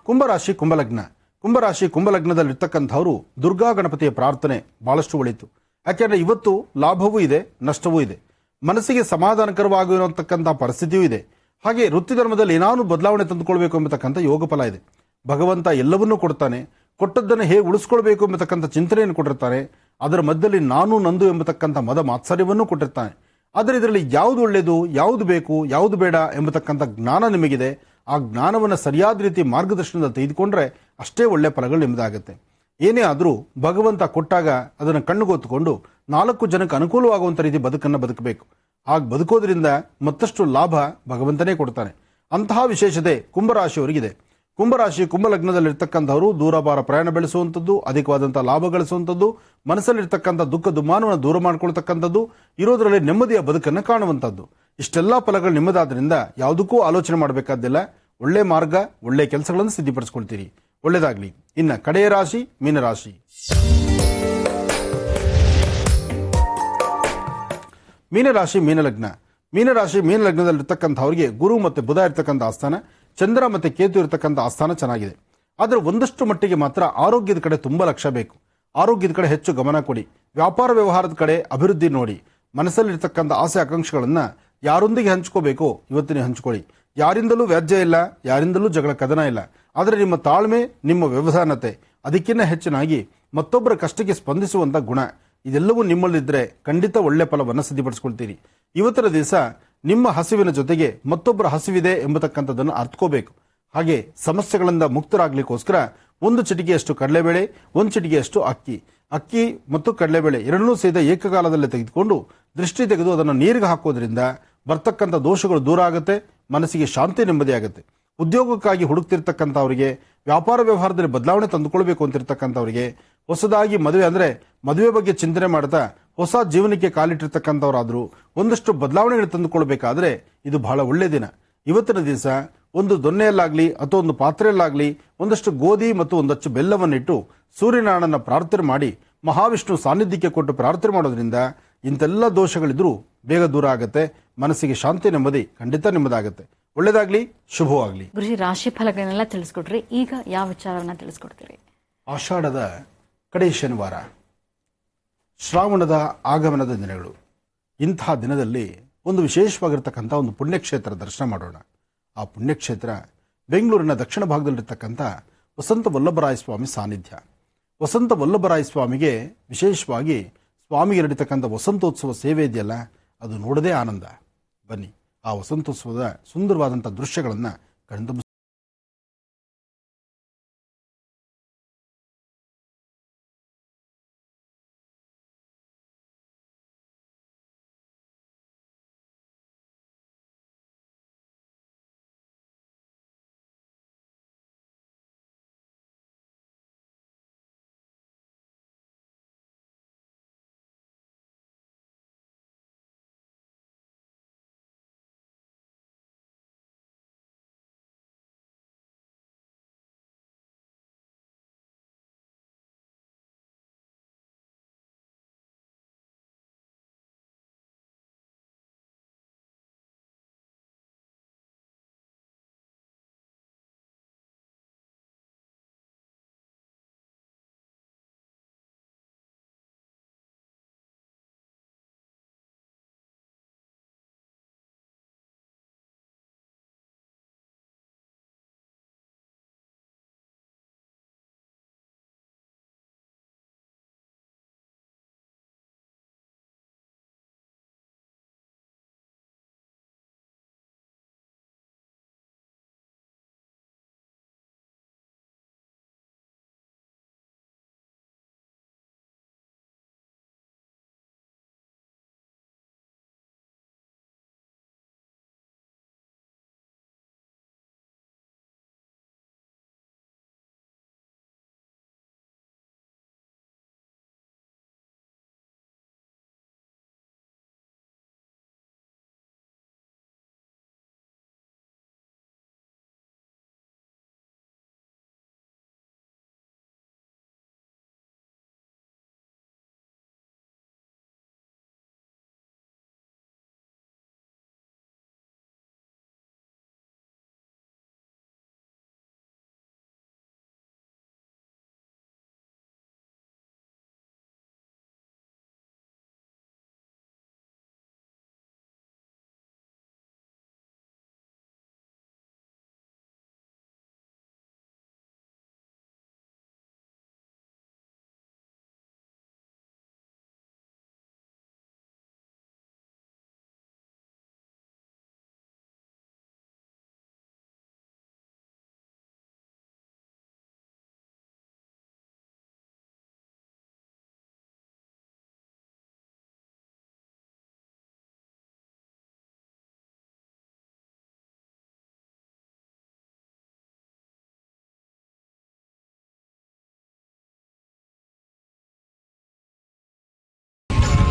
ಕುಂಭರಾಶಿ ಕುಂಭಲಗ್ನ. ಕುಂಭರಾಶಿ ಕುಂಭಲಗ್ನದಲ್ಲಿರ್ತಕ್ಕಂಥವ್ರು ದುರ್ಗಾ ಗಣಪತಿಯ ಪ್ರಾರ್ಥನೆ ಬಹಳಷ್ಟು ಒಳಿತು. ಯಾಕೆಂದ್ರೆ ಇವತ್ತು ಲಾಭವೂ ಇದೆ, ನಷ್ಟವೂ ಇದೆ. ಮನಸ್ಸಿಗೆ ಸಮಾಧಾನಕರವಾಗಿರತಕ್ಕಂಥ ಪರಿಸ್ಥಿತಿಯೂ ಇದೆ. ಹಾಗೆ ವೃತ್ತಿ ಧರ್ಮದಲ್ಲಿ ಏನಾದರೂ ಬದಲಾವಣೆ ತಂದುಕೊಳ್ಬೇಕು ಎಂಬತಕ್ಕಂಥ ಯೋಗ ಫಲ ಇದೆ. ಭಗವಂತ ಎಲ್ಲವನ್ನೂ ಕೊಡ್ತಾನೆ. ಕೊಟ್ಟದ್ದನ್ನು ಹೇಗೆ ಉಳಿಸ್ಕೊಳ್ಬೇಕು ಎಂಬತಕ್ಕಂಥ ಚಿಂತನೆಯನ್ನು ಕೊಟ್ಟಿರ್ತಾನೆ. ಅದರ ಮಧ್ಯದಲ್ಲಿ ನಾನು ನಂದು ಎಂಬತಕ್ಕಂಥ ಮದ ಮಾತ್ಸರ್ಯವನ್ನೂ ಕೊಟ್ಟಿರ್ತಾನೆ. ಆದರೆ ಇದರಲ್ಲಿ ಯಾವುದು ಒಳ್ಳೆಯದು, ಯಾವುದು ಬೇಕು, ಯಾವುದು ಬೇಡ ಎಂಬತಕ್ಕಂಥ ಜ್ಞಾನ ನಿಮಗಿದೆ. ಆ ಜ್ಞಾನವನ್ನು ಸರಿಯಾದ ರೀತಿ ಮಾರ್ಗದರ್ಶನದ ತೆಗೆದುಕೊಂಡ್ರೆ ಅಷ್ಟೇ ಒಳ್ಳೆ ಫಲಗಳು ನಿಮ್ಮದಾಗುತ್ತೆ. ಏನೇ ಆದರೂ ಭಗವಂತ ಕೊಟ್ಟಾಗ ಅದನ್ನು ಕಣ್ಣುಗೊತ್ತುಕೊಂಡು 4 ಜನಕ್ಕೆ ಅನುಕೂಲವಾಗುವಂಥ ರೀತಿ ಬದುಕನ್ನು ಬದುಕಬೇಕು. ಹಾಗೆ ಬದುಕೋದ್ರಿಂದ ಮತ್ತಷ್ಟು ಲಾಭ ಭಗವಂತನೇ ಕೊಡ್ತಾನೆ. ಅಂತಹ ವಿಶೇಷತೆ ಕುಂಭರಾಶಿಯವರಿಗಿದೆ. ಕುಂಭರಾಶಿ ಕುಂಭಲಗ್ನದಲ್ಲಿರ್ತಕ್ಕಂಥವರು ದೂರಭಾರ ಪ್ರಯಾಣ ಬೆಳೆಸುವಂಥದ್ದು, ಅಧಿಕವಾದಂಥ ಲಾಭ ಗಳಿಸುವಂಥದ್ದು, ಮನಸ್ಸಲ್ಲಿರ್ತಕ್ಕಂಥ ದುಃಖ ದುಮ್ಮಾನವನ್ನು ದೂರ ಮಾಡ್ಕೊಳ್ತಕ್ಕಂಥದ್ದು, ಇರೋದರಲ್ಲಿ ನೆಮ್ಮದಿಯ ಬದುಕನ್ನು ಕಾಣುವಂಥದ್ದು. ಇಷ್ಟೆಲ್ಲ ಫಲಗಳು ನಿಮ್ಮದಾದ್ರಿಂದ ಯಾವುದಕ್ಕೂ ಆಲೋಚನೆ ಮಾಡಬೇಕಾದಿಲ್ಲ. ಒಳ್ಳೆ ಮಾರ್ಗ, ಒಳ್ಳೆ ಕೆಲಸಗಳನ್ನು ಸಿದ್ಧಪಡಿಸ್ಕೊಳ್ತೀರಿ. ಒಳ್ಳೆಯದಾಗಲಿ. ಇನ್ನು ಕಡೆಯ ರಾಶಿ ಮೀನರಾಶಿ. ಮೀನರಾಶಿ ಮೀನಲಗ್ನ. ಮೀನರಾಶಿ ಮೀನಲಗ್ನದಲ್ಲಿರ್ತಕ್ಕಂಥವ್ರಿಗೆ ಗುರು ಮತ್ತು ಬುಧ ಇರ್ತಕ್ಕಂಥ ಆಸ್ಥಾನ, ಚಂದ್ರ ಮತ್ತು ಕೇತು ಇರತಕ್ಕಂಥ ಆಸ್ಥಾನ ಚೆನ್ನಾಗಿದೆ. ಆದರೆ ಒಂದಷ್ಟು ಮಟ್ಟಿಗೆ ಮಾತ್ರ ಆರೋಗ್ಯದ ಕಡೆ ತುಂಬ ಲಕ್ಷ್ಯ ಬೇಕು. ಆರೋಗ್ಯದ ಕಡೆ ಹೆಚ್ಚು ಗಮನ ಕೊಡಿ. ವ್ಯಾಪಾರ ವ್ಯವಹಾರದ ಕಡೆ ಅಭಿವೃದ್ಧಿ ನೋಡಿ. ಮನಸ್ಸಲ್ಲಿರ್ತಕ್ಕಂಥ ಆಸೆ ಆಕಾಂಕ್ಷೆಗಳನ್ನು ಯಾರೊಂದಿಗೆ ಹಂಚ್ಕೋಬೇಕೋ ಇವತ್ತಿನ ಹಂಚ್ಕೊಳ್ಳಿ. ಯಾರಿಂದಲೂ ವ್ಯಾಜ್ಯ ಇಲ್ಲ, ಯಾರಿಂದಲೂ ಜಗಳ ಕದನ ಇಲ್ಲ. ಆದರೆ ನಿಮ್ಮ ತಾಳ್ಮೆ, ನಿಮ್ಮ ವ್ಯವಧಾನತೆ, ಅದಕ್ಕಿಂತ ಹೆಚ್ಚಿನಾಗಿ ಮತ್ತೊಬ್ಬರ ಕಷ್ಟಕ್ಕೆ ಸ್ಪಂದಿಸುವಂಥ ಗುಣ, ಇದೆಲ್ಲವೂ ನಿಮ್ಮಲ್ಲಿದ್ದರೆ ಖಂಡಿತ ಒಳ್ಳೆ ಫಲವನ್ನು ಸಿದ್ಧಪಡಿಸ್ಕೊಳ್ತೀರಿ. ಇವತ್ತಿನ ದಿವಸ ನಿಮ್ಮ ಹಸಿವಿನ ಜೊತೆಗೆ ಮತ್ತೊಬ್ಬರ ಹಸಿವಿದೆ ಎಂಬತಕ್ಕಂಥದ್ದನ್ನು ಅರ್ಥಕೋಬೇಕು. ಹಾಗೆ ಸಮಸ್ಯೆಗಳಿಂದ ಮುಕ್ತರಾಗಲಿಕ್ಕೋಸ್ಕರ ಒಂದು ಚಿಟಿಕೆಯಷ್ಟು ಕಡಲೆಬೇಳೆ, ಒಂದು ಚಿಟಿಕೆಯಷ್ಟು ಅಕ್ಕಿ ಮತ್ತು ಕಡಲೆಬೇಳೆ ಎರಡನ್ನೂ ಸಹಿತ ಏಕಕಾಲದಲ್ಲಿ ತೆಗೆದುಕೊಂಡು ದೃಷ್ಟಿ ತೆಗೆದು ಅದನ್ನು ನೀರಿಗೆ ಹಾಕೋದ್ರಿಂದ ಬರ್ತಕ್ಕಂಥ ದೋಷಗಳು ದೂರ ಆಗುತ್ತೆ. ಮನಸ್ಸಿಗೆ ಶಾಂತಿ ನೆಮ್ಮದಿ ಆಗುತ್ತೆ. ಉದ್ಯೋಗಕ್ಕಾಗಿ ಹುಡುಕ್ತಿರ್ತಕ್ಕಂಥವರಿಗೆ, ವ್ಯಾಪಾರ ವ್ಯವಹಾರದಲ್ಲಿ ಬದಲಾವಣೆ ತಂದುಕೊಳ್ಬೇಕು ಅಂತಿರ್ತಕ್ಕಂಥವರಿಗೆ, ಹೊಸದಾಗಿ ಮದುವೆ ಬಗ್ಗೆ ಚಿಂತನೆ ಮಾಡ್ತಾ ಹೊಸ ಜೀವನಕ್ಕೆ ಕಾಲಿಟ್ಟಿರ್ತಕ್ಕಂಥವರಾದರೂ ಒಂದಷ್ಟು ಬದಲಾವಣೆಗಳು ತಂದುಕೊಳ್ಬೇಕಾದ್ರೆ ಇದು ಬಹಳ ಒಳ್ಳೆಯ ದಿನ. ಇವತ್ತಿನ ದಿವಸ ಒಂದು ದೊನ್ನೆಯಲ್ಲಾಗಲಿ ಅಥವಾ ಒಂದು ಪಾತ್ರೆಯಲ್ಲಾಗಲಿ ಒಂದಷ್ಟು ಗೋಧಿ ಮತ್ತು ಒಂದಷ್ಟು ಬೆಲ್ಲವನ್ನಿಟ್ಟು ಸೂರ್ಯನಾರಾಯಣನ ಪ್ರಾರ್ಥನೆ ಮಾಡಿ ಮಹಾವಿಷ್ಣು ಸಾನ್ನಿಧ್ಯಕ್ಕೆ ಕೊಟ್ಟು ಪ್ರಾರ್ಥನೆ ಮಾಡೋದ್ರಿಂದ ಇಂತೆಲ್ಲ ದೋಷಗಳಿದ್ರೂ ಬೇಗ ದೂರ ಆಗುತ್ತೆ. ಮನಸ್ಸಿಗೆ ಶಾಂತಿ ನೆಮ್ಮದಿ ಖಂಡಿತ ನಿಮ್ಮದಾಗುತ್ತೆ. ಒಳ್ಳೆಯದಾಗಲಿ, ಶುಭವಾಗಲಿ. ಗುರುಜಿ, ರಾಶಿ ಫಲಗಳನ್ನೆಲ್ಲ ತಿಳಿಸ್ಕೊಟ್ರಿ. ಈಗ ಯಾವ ವಿಚಾರವನ್ನ ತಿಳಿಸ್ಕೊಡ್ತೀರಿ? ಆಷಾಢದ ಕಡೆ ಶನಿವಾರ, ಶ್ರಾವಣದ ಆಗಮನದ ದಿನಗಳು. ಇಂತಹ ದಿನದಲ್ಲಿ ಒಂದು ವಿಶೇಷವಾಗಿರ್ತಕ್ಕಂಥ ಒಂದು ಪುಣ್ಯಕ್ಷೇತ್ರ ದರ್ಶನ ಮಾಡೋಣ. ಆ ಪುಣ್ಯಕ್ಷೇತ್ರ ಬೆಂಗಳೂರಿನ ದಕ್ಷಿಣ ಭಾಗದಲ್ಲಿರ್ತಕ್ಕಂಥ ವಸಂತ ವಲ್ಲಭರಾಯ ಸ್ವಾಮಿ ಸಾನ್ನಿಧ್ಯ. ವಸಂತ ವಲ್ಲಭರಾಯ ಸ್ವಾಮಿಗೆ ವಿಶೇಷವಾಗಿ ಸ್ವಾಮಿಗೆ ನಡೀತಕ್ಕಂಥ ವಸಂತೋತ್ಸವ ಸೇವೆ ಇದೆಯಲ್ಲ, ಅದು ನೋಡದೇ ಆನಂದ. ಬನ್ನಿ, ಆ ವಸಂತೋತ್ಸವದ ಸುಂದರವಾದಂಥ ದೃಶ್ಯಗಳನ್ನು ಕಣ್ತುಂಬಿಸಿ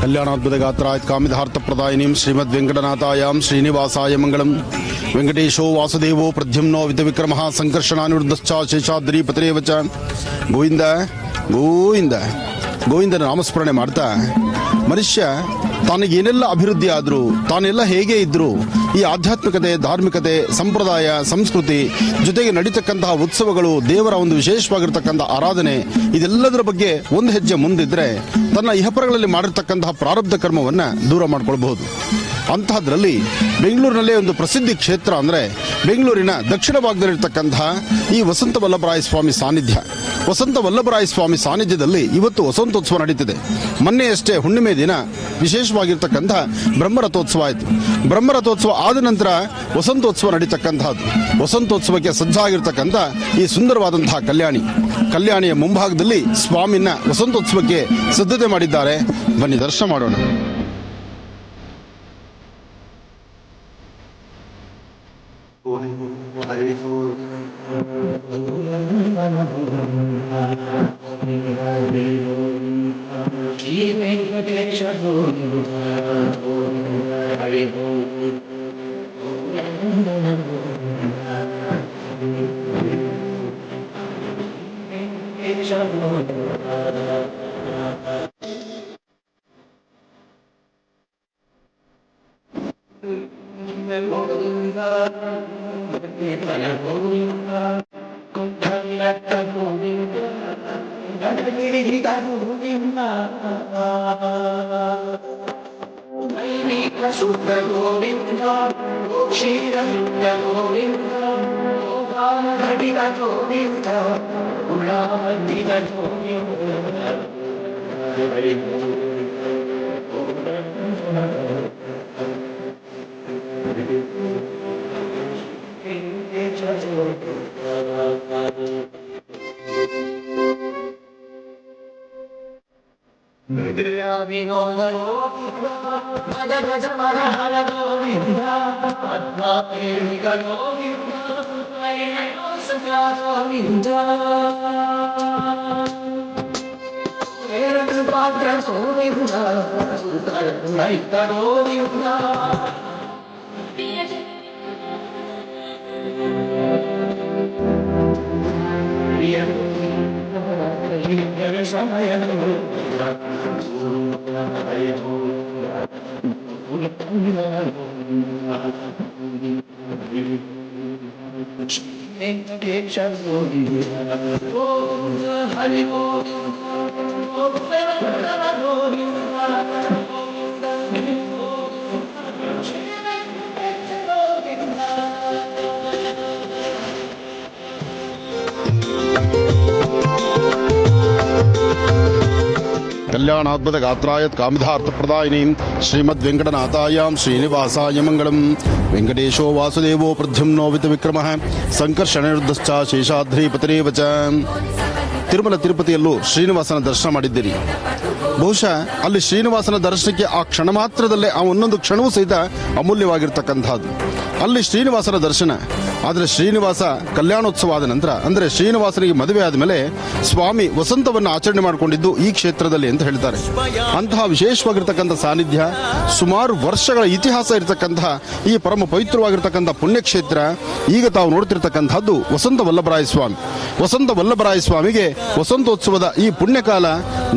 कल्याणाद्भुतगात्राय कामितार्थप्रदायिनीं श्रीमद्वेङ्कटनाथायां श्रीनिवासाय मङ्गलम्। वेङ्कटेशो वासुदेवो प्रद्युम्नो वितविक्रमः सङ्कर्षणानिरुद्धश्च शेषाद्रिपतिरेव च। ಗೋವಿಂದ ಗೋವಿಂದ ಗೋವಿಂದನ ನಾಮಸ್ಮರಣೆ ಮಾಡ್ತಾ ಮನುಷ್ಯ ತನಗೇನೆಲ್ಲ ಅಭಿವೃದ್ಧಿ ಆದರೂ ತಾನೆಲ್ಲ ಹೇಗೆ ಇದ್ರೂ ಈ ಆಧ್ಯಾತ್ಮಿಕತೆ, ಧಾರ್ಮಿಕತೆ, ಸಂಪ್ರದಾಯ, ಸಂಸ್ಕೃತಿ ಜೊತೆಗೆ ನಡೀತಕ್ಕಂತಹ ಉತ್ಸವಗಳು, ದೇವರ ಒಂದು ವಿಶೇಷವಾಗಿರ್ತಕ್ಕಂಥ ಆರಾಧನೆ, ಇದೆಲ್ಲದರ ಬಗ್ಗೆ ಒಂದು ಹೆಜ್ಜೆ ಮುಂದಿದ್ರೆ ತನ್ನ ಇಹಪರಗಳಲ್ಲಿ ಮಾಡಿರ್ತಕ್ಕಂತಹ ಪ್ರಾರಬ್ಧ ಕರ್ಮವನ್ನು ದೂರ ಮಾಡ್ಕೊಳ್ಬಹುದು. ಅಂತಹದ್ರಲ್ಲಿ ಬೆಂಗಳೂರಿನಲ್ಲೇ ಒಂದು ಪ್ರಸಿದ್ಧಿ ಕ್ಷೇತ್ರ ಅಂದರೆ ಬೆಂಗಳೂರಿನ ದಕ್ಷಿಣ ಭಾಗದಲ್ಲಿರ್ತಕ್ಕಂತಹ ಈ ವಸಂತ ವಲ್ಲಭರಾಯ ಸ್ವಾಮಿ ಸಾನ್ನಿಧ್ಯ. ವಸಂತ ವಲ್ಲಭರಾಯ ಸ್ವಾಮಿ ಸಾನ್ನಿಧ್ಯದಲ್ಲಿ ಇವತ್ತು ವಸಂತೋತ್ಸವ ನಡೀತಿದೆ. ಮೊನ್ನೆಯಷ್ಟೇ ಹುಣ್ಣಿಮೆ ದಿನ ವಿಶೇಷವಾಗಿರ್ತಕ್ಕಂತಹ ಬ್ರಹ್ಮರಥೋತ್ಸವ ಆಯಿತು. ಬ್ರಹ್ಮರಥೋತ್ಸವ ಆದ ನಂತರ ವಸಂತೋತ್ಸವ ನಡೀತಕ್ಕಂತಹದ್ದು. ವಸಂತೋತ್ಸವಕ್ಕೆ ಸಜ್ಜಾಗಿರ್ತಕ್ಕಂಥ ಈ ಸುಂದರವಾದಂತಹ ಕಲ್ಯಾಣಿಯ ಮುಂಭಾಗದಲ್ಲಿ ಸ್ವಾಮಿನ ವಸಂತೋತ್ಸವಕ್ಕೆ ಸಿದ್ಧತೆ ಮಾಡಿದ್ದಾರೆ. ಬನ್ನಿ ದರ್ಶನ ಮಾಡೋಣ. कल्याणाद्भुतगात्राय कामितार्थप्रदायिनीं श्रीमद्वेङ्कटनाथायां श्रीनिवासाय मङ्गलम्। वेङ्कटेशो वासुदेवो प्रद्युम्नो वितविक्रमः सङ्कर्षणानिरुद्धश्च शेषाद्रिपतिरेव च। ತಿರುಮಲ ತಿರುಪತಿಯಲ್ಲೂ ಶ್ರೀನಿವಾಸನ ದರ್ಶನ ಮಾಡಿದ್ದೀರಿ. ಬಹುಶಃ ಅಲ್ಲಿ ಶ್ರೀನಿವಾಸನ ದರ್ಶನಕ್ಕೆ ಆ ಕ್ಷಣ ಮಾತ್ರದಲ್ಲೇ ಆ ಒಂದೊಂದು ಕ್ಷಣವೂ ಸಹಿತ ಅಮೂಲ್ಯವಾಗಿರ್ತಕ್ಕಂಥದ್ದು. ಅಲ್ಲಿ ಶ್ರೀನಿವಾಸನ ದರ್ಶನ. ಆದರೆ ಶ್ರೀನಿವಾಸ ಕಲ್ಯಾಣೋತ್ಸವ ಆದ ನಂತರ, ಅಂದರೆ ಶ್ರೀನಿವಾಸನಿಗೆ ಮದುವೆ ಆದ ಮೇಲೆ ಸ್ವಾಮಿ ವಸಂತವನ್ನು ಆಚರಣೆ ಮಾಡಿಕೊಂಡಿದ್ದು ಈ ಕ್ಷೇತ್ರದಲ್ಲಿ ಅಂತ ಹೇಳ್ತಾರೆ. ಅಂತಹ ವಿಶೇಷವಾಗಿರ್ತಕ್ಕಂಥ ಸಾನ್ನಿಧ್ಯ, ಸುಮಾರು ವರ್ಷಗಳ ಇತಿಹಾಸ ಇರತಕ್ಕಂತಹ ಈ ಪರಮ ಪವಿತ್ರವಾಗಿರ್ತಕ್ಕಂಥ ಪುಣ್ಯಕ್ಷೇತ್ರ ಈಗ ತಾವು ನೋಡ್ತಿರ್ತಕ್ಕಂಥದ್ದು ವಸಂತ ವಲ್ಲಭರಾಯ ಸ್ವಾಮಿ. ವಸಂತ ವಲ್ಲಭರಾಯ ಸ್ವಾಮಿಗೆ ವಸಂತೋತ್ಸವದ ಈ ಪುಣ್ಯಕಾಲ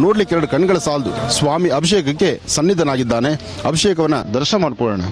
ನೋಡ್ಲಿಕ್ಕೆ ಎರಡು ಕಣ್ಗಳ ಸಾಲದು. ಸ್ವಾಮಿ ಅಭಿಷೇಕಕ್ಕೆ ಸನ್ನಿಧನಾಗಿದ್ದಾನೆ. ಅಭಿಷೇಕವನ್ನ ದರ್ಶನ ಮಾಡ್ಕೊಳ್ಳೋಣ.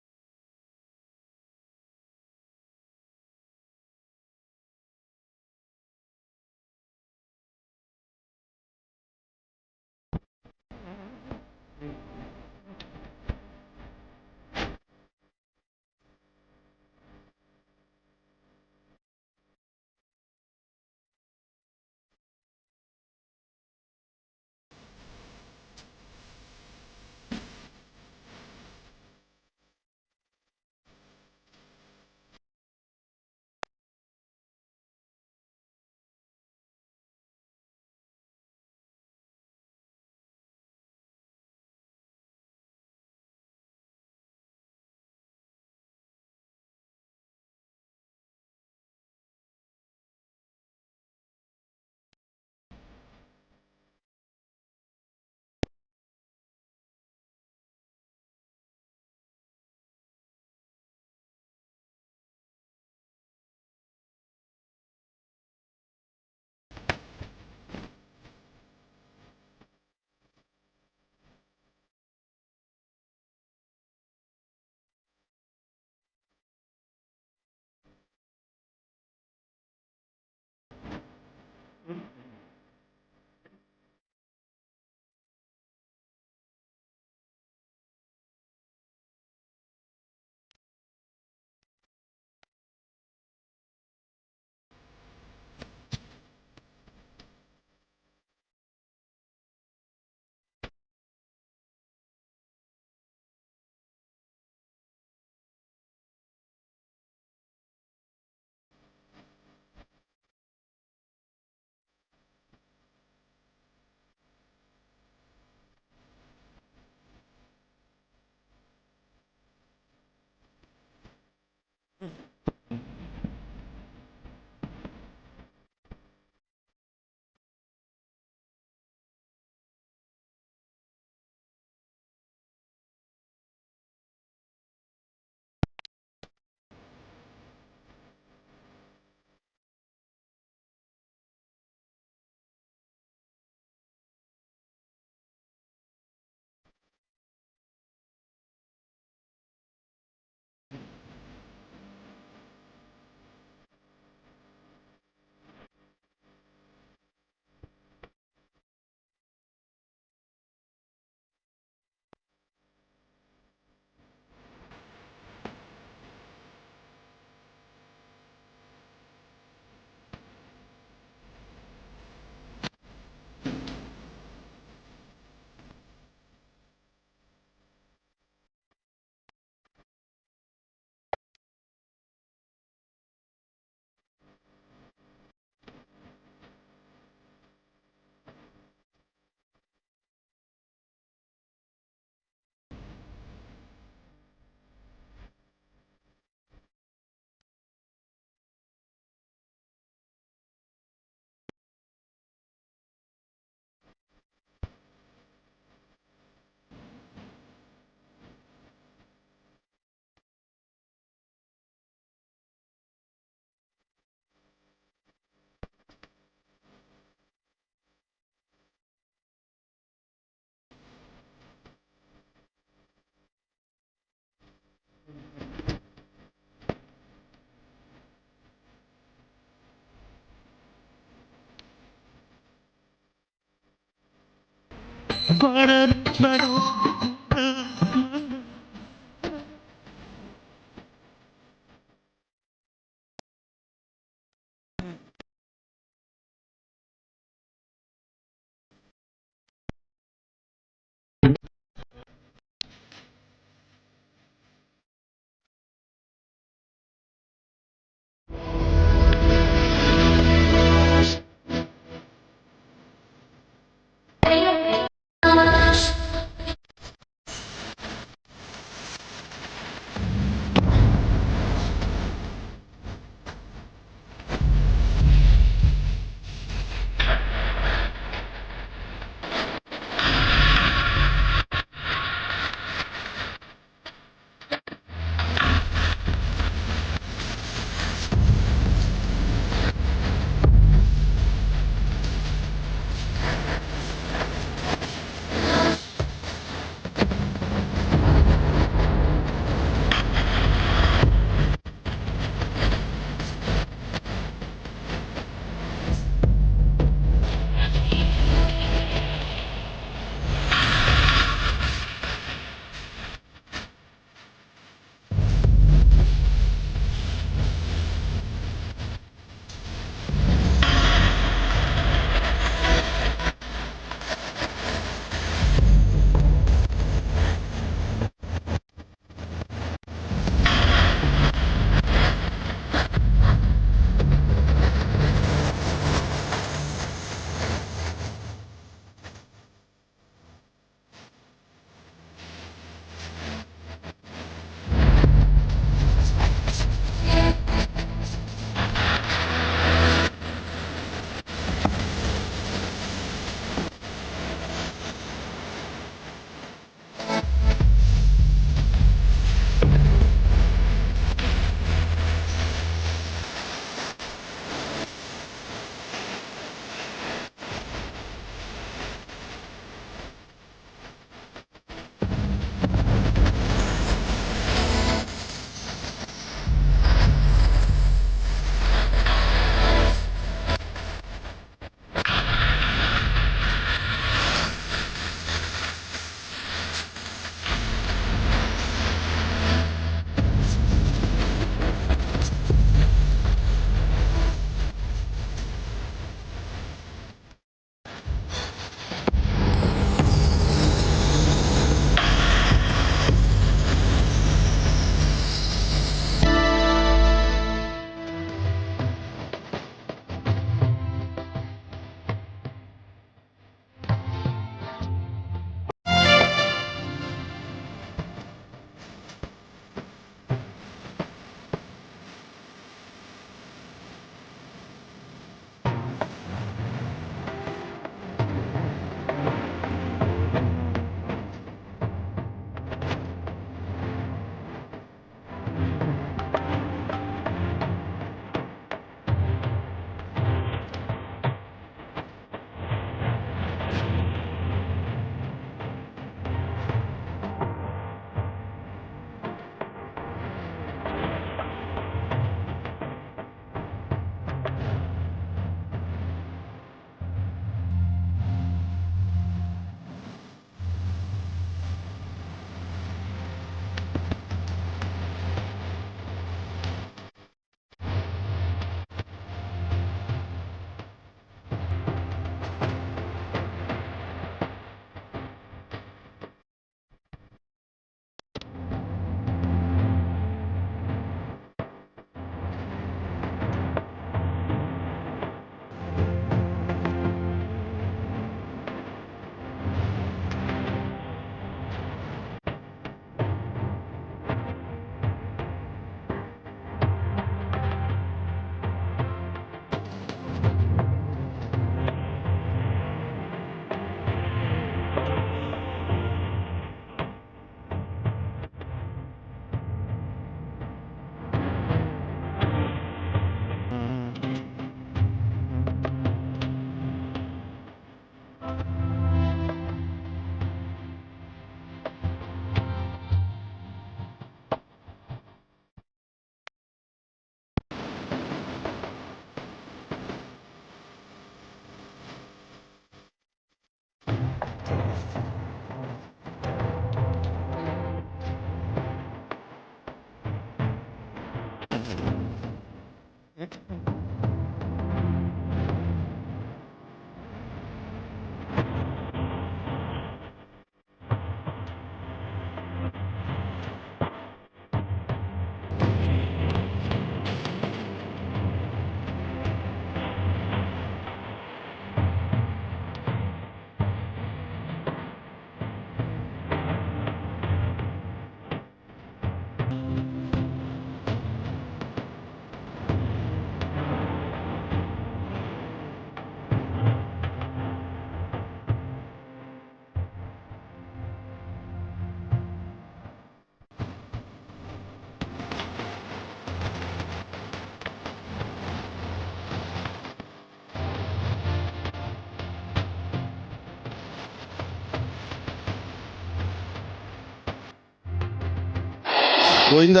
ಗೋವಿಂದ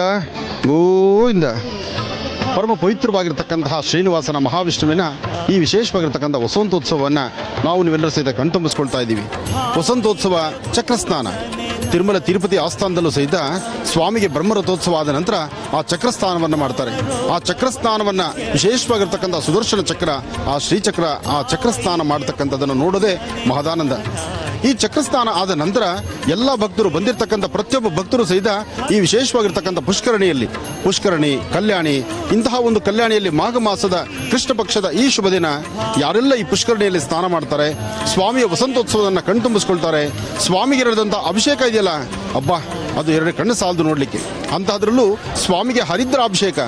ಗೋವಿಂದ. ಪರಮ ಪವಿತ್ರವಾಗಿರ್ತಕ್ಕಂತಹ ಶ್ರೀನಿವಾಸನ ಮಹಾವಿಷ್ಣುವಿನ ಈ ವಿಶೇಷವಾಗಿರ್ತಕ್ಕಂಥ ವಸಂತೋತ್ಸವವನ್ನು ನಾವು ನೀವೆಲ್ಲರೂ ಸಹಿತ ಕಣ್ತುಂಬಿಸ್ಕೊಳ್ತಾ ಇದ್ದೀವಿ. ವಸಂತೋತ್ಸವ ಚಕ್ರಸ್ನಾನ ತಿರುಮಲ ತಿರುಪತಿ ಆಸ್ಥಾನದಲ್ಲೂ ಸಹಿತ ಸ್ವಾಮಿಗೆ ಬ್ರಹ್ಮರಥೋತ್ಸವ ಆದ ನಂತರ ಆ ಚಕ್ರಸ್ನಾನವನ್ನು ಮಾಡ್ತಾರೆ. ಆ ಚಕ್ರಸ್ನಾನವನ್ನು ವಿಶೇಷವಾಗಿರ್ತಕ್ಕಂಥ ಸುದರ್ಶನ ಚಕ್ರ, ಆ ಶ್ರೀಚಕ್ರ, ಆ ಚಕ್ರಸ್ನಾನ ಮಾಡತಕ್ಕಂಥದ್ದನ್ನು ನೋಡೋದೇ ಮಹದಾನಂದ. ಈ ಚಕ್ರಸ್ನಾನ ಆದ ನಂತರ ಎಲ್ಲ ಭಕ್ತರು ಬಂದಿರತಕ್ಕಂಥ ಪ್ರತಿಯೊಬ್ಬ ಭಕ್ತರು ಸಹಿತ ಈ ವಿಶೇಷವಾಗಿರ್ತಕ್ಕಂಥ ಪುಷ್ಕರಣಿ ಕಲ್ಯಾಣಿ, ಇಂತಹ ಒಂದು ಕಲ್ಯಾಣಿಯಲ್ಲಿ ಮಾಘ ಮಾಸದ ಕೃಷ್ಣ ಪಕ್ಷದ ಈ ಶುಭ ದಿನ ಯಾರೆಲ್ಲ ಈ ಪುಷ್ಕರಣಿಯಲ್ಲಿ ಸ್ನಾನ ಮಾಡ್ತಾರೆ, ಸ್ವಾಮಿಯ ವಸಂತೋತ್ಸವವನ್ನು ಕಣ್ತುಂಬಿಸ್ಕೊಳ್ತಾರೆ. ಸ್ವಾಮಿಗೆ ಇರದಂಥ ಅಭಿಷೇಕ ಇದೆಯಲ್ಲ, ಅಬ್ಬಾ, ಅದು ಎರಡು ಕಣ್ಣು ಸಾಲದು ನೋಡಲಿಕ್ಕೆ. ಅಂತಹದ್ರಲ್ಲೂ ಸ್ವಾಮಿಗೆ ಹರಿದ್ರ ಅಭಿಷೇಕ,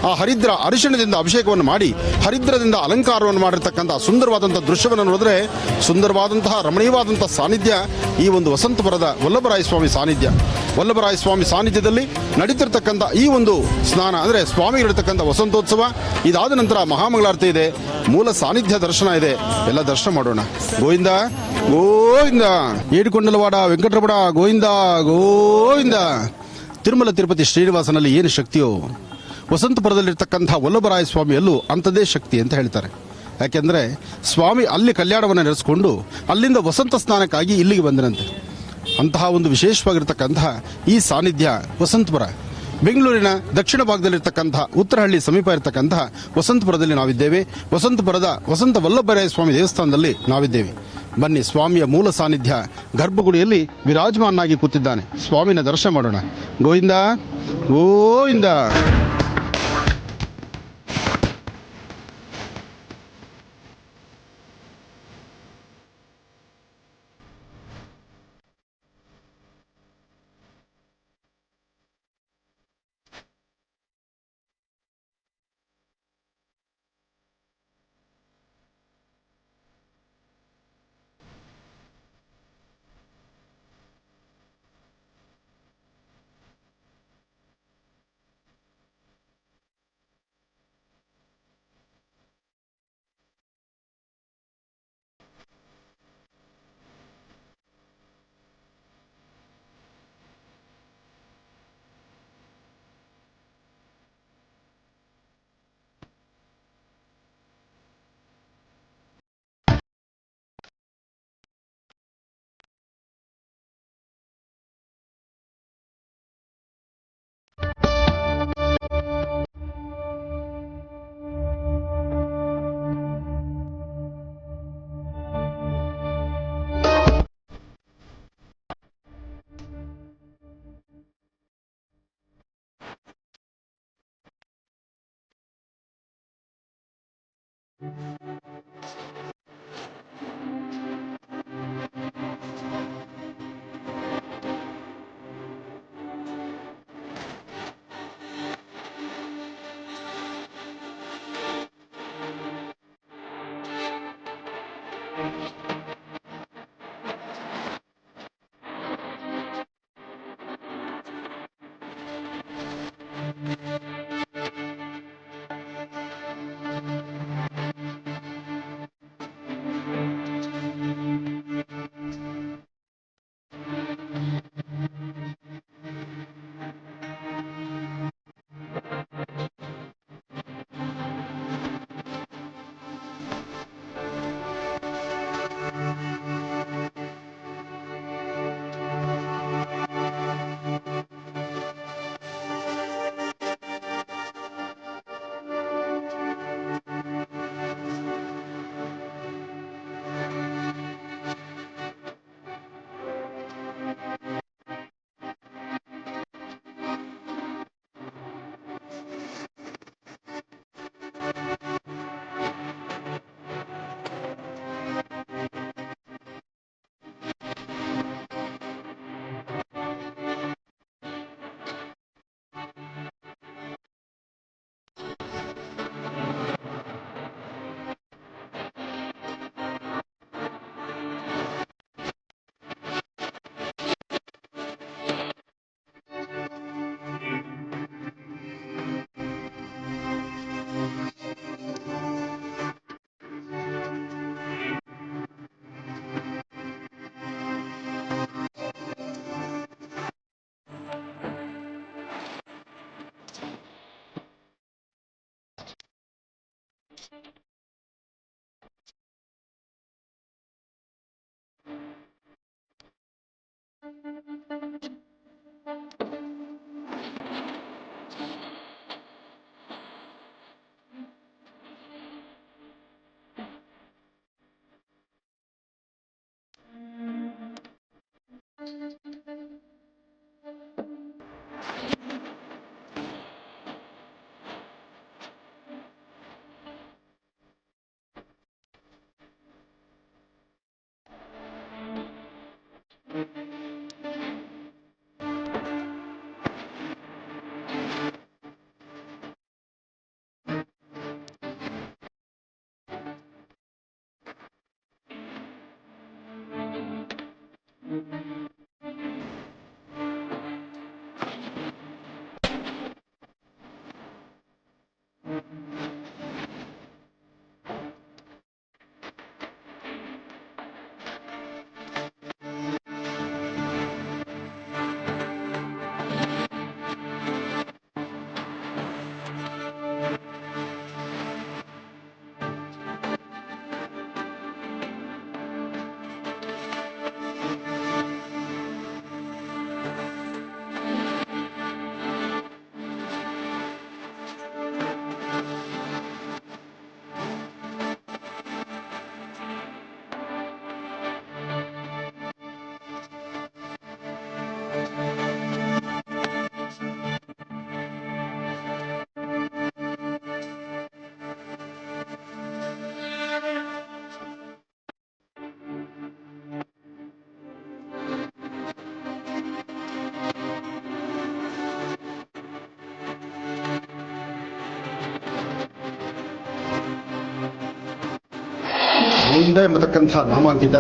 ಆ ಹರಿದ್ರ ಅರಿಶಿಣದಿಂದ ಅಭಿಷೇಕವನ್ನು ಮಾಡಿ ಹರಿದ್ರದಿಂದ ಅಲಂಕಾರವನ್ನು ಮಾಡಿರ್ತಕ್ಕಂಥ ಸುಂದರವಾದಂಥ ದೃಶ್ಯವನ್ನು ನೋಡಿದ್ರೆ ಸುಂದರವಾದಂತಹ ರಮಣೀಯವಾದಂತಹ ಸಾನ್ನಿಧ್ಯ ಈ ಒಂದು ವಸಂತಪುರದ ವಲ್ಲಭರಾಯ ಸ್ವಾಮಿ ಸಾನ್ನಿಧ್ಯ. ವಲ್ಲಭರಾಯ ಸ್ವಾಮಿ ಸಾನ್ನಿಧ್ಯದಲ್ಲಿ ನಡೀತಿರ್ತಕ್ಕಂಥ ಈ ಒಂದು ಸ್ನಾನ ಅಂದರೆ ಸ್ವಾಮಿಗೆ ಇರತಕ್ಕಂಥ ವಸಂತೋತ್ಸವ. ಇದಾದ ನಂತರ ಮಹಾಮಂಗಳಾರತಿ ಇದೆ, ಮೂಲ ಸಾನ್ನಿಧ್ಯ ದರ್ಶನ ಇದೆ. ಎಲ್ಲ ದರ್ಶನ ಮಾಡೋಣ. ಗೋವಿಂದ ಗೋವಿಂದ. ಏಡುಕೊಂಡಲವಾಡ ವೆಂಕಟರಮಣ ಗೋವಿಂದ ಗೋವಿಂದ. ತಿರುಮಲ ತಿರುಪತಿ ಶ್ರೀನಿವಾಸನಲ್ಲಿ ಏನು ಶಕ್ತಿಯೋ ವಸಂತಪುರದಲ್ಲಿರ್ತಕ್ಕಂಥ ವಲ್ಲಭರಾಯ ಸ್ವಾಮಿಯಲ್ಲೂ ಅಂಥದ್ದೇ ಶಕ್ತಿ ಅಂತ ಹೇಳ್ತಾರೆ. ಯಾಕೆಂದರೆ ಸ್ವಾಮಿ ಅಲ್ಲಿ ಕಲ್ಯಾಣವನ್ನು ನಡೆಸಿಕೊಂಡು ಅಲ್ಲಿಂದ ವಸಂತ ಸ್ನಾನಕ್ಕಾಗಿ ಇಲ್ಲಿಗೆ ಬಂದರಂತೆ. ಅಂತಹ ಒಂದು ವಿಶೇಷವಾಗಿರ್ತಕ್ಕಂತಹ ಈ ಸಾನ್ನಿಧ್ಯ ವಸಂತಪುರ. ಬೆಂಗಳೂರಿನ ದಕ್ಷಿಣ ಭಾಗದಲ್ಲಿರ್ತಕ್ಕಂತಹ ಉತ್ತರಹಳ್ಳಿ ಸಮೀಪ ಇರತಕ್ಕಂತಹ ವಸಂತಪುರದಲ್ಲಿ ನಾವಿದ್ದೇವೆ. ವಸಂತಪುರದ ವಸಂತ ವಲ್ಲಭರಾಯ ಸ್ವಾಮಿ ದೇವಸ್ಥಾನದಲ್ಲಿ ನಾವಿದ್ದೇವೆ. ಬನ್ನಿ, ಸ್ವಾಮಿಯ ಮೂಲ ಸಾನ್ನಿಧ್ಯ ಗರ್ಭಗುಡಿಯಲ್ಲಿ ವಿರಾಜಮಾನಾಗಿ ಕೂತಿದ್ದಾನೆ. ಸ್ವಾಮಿನ ದರ್ಶನ ಮಾಡೋಣ. ಗೋವಿಂದ ಗೋವಿಂದ. ಗೋವಿಂದ ಎಂಬತಕ್ಕಂಥ ನಾಮಾಂಕಿತ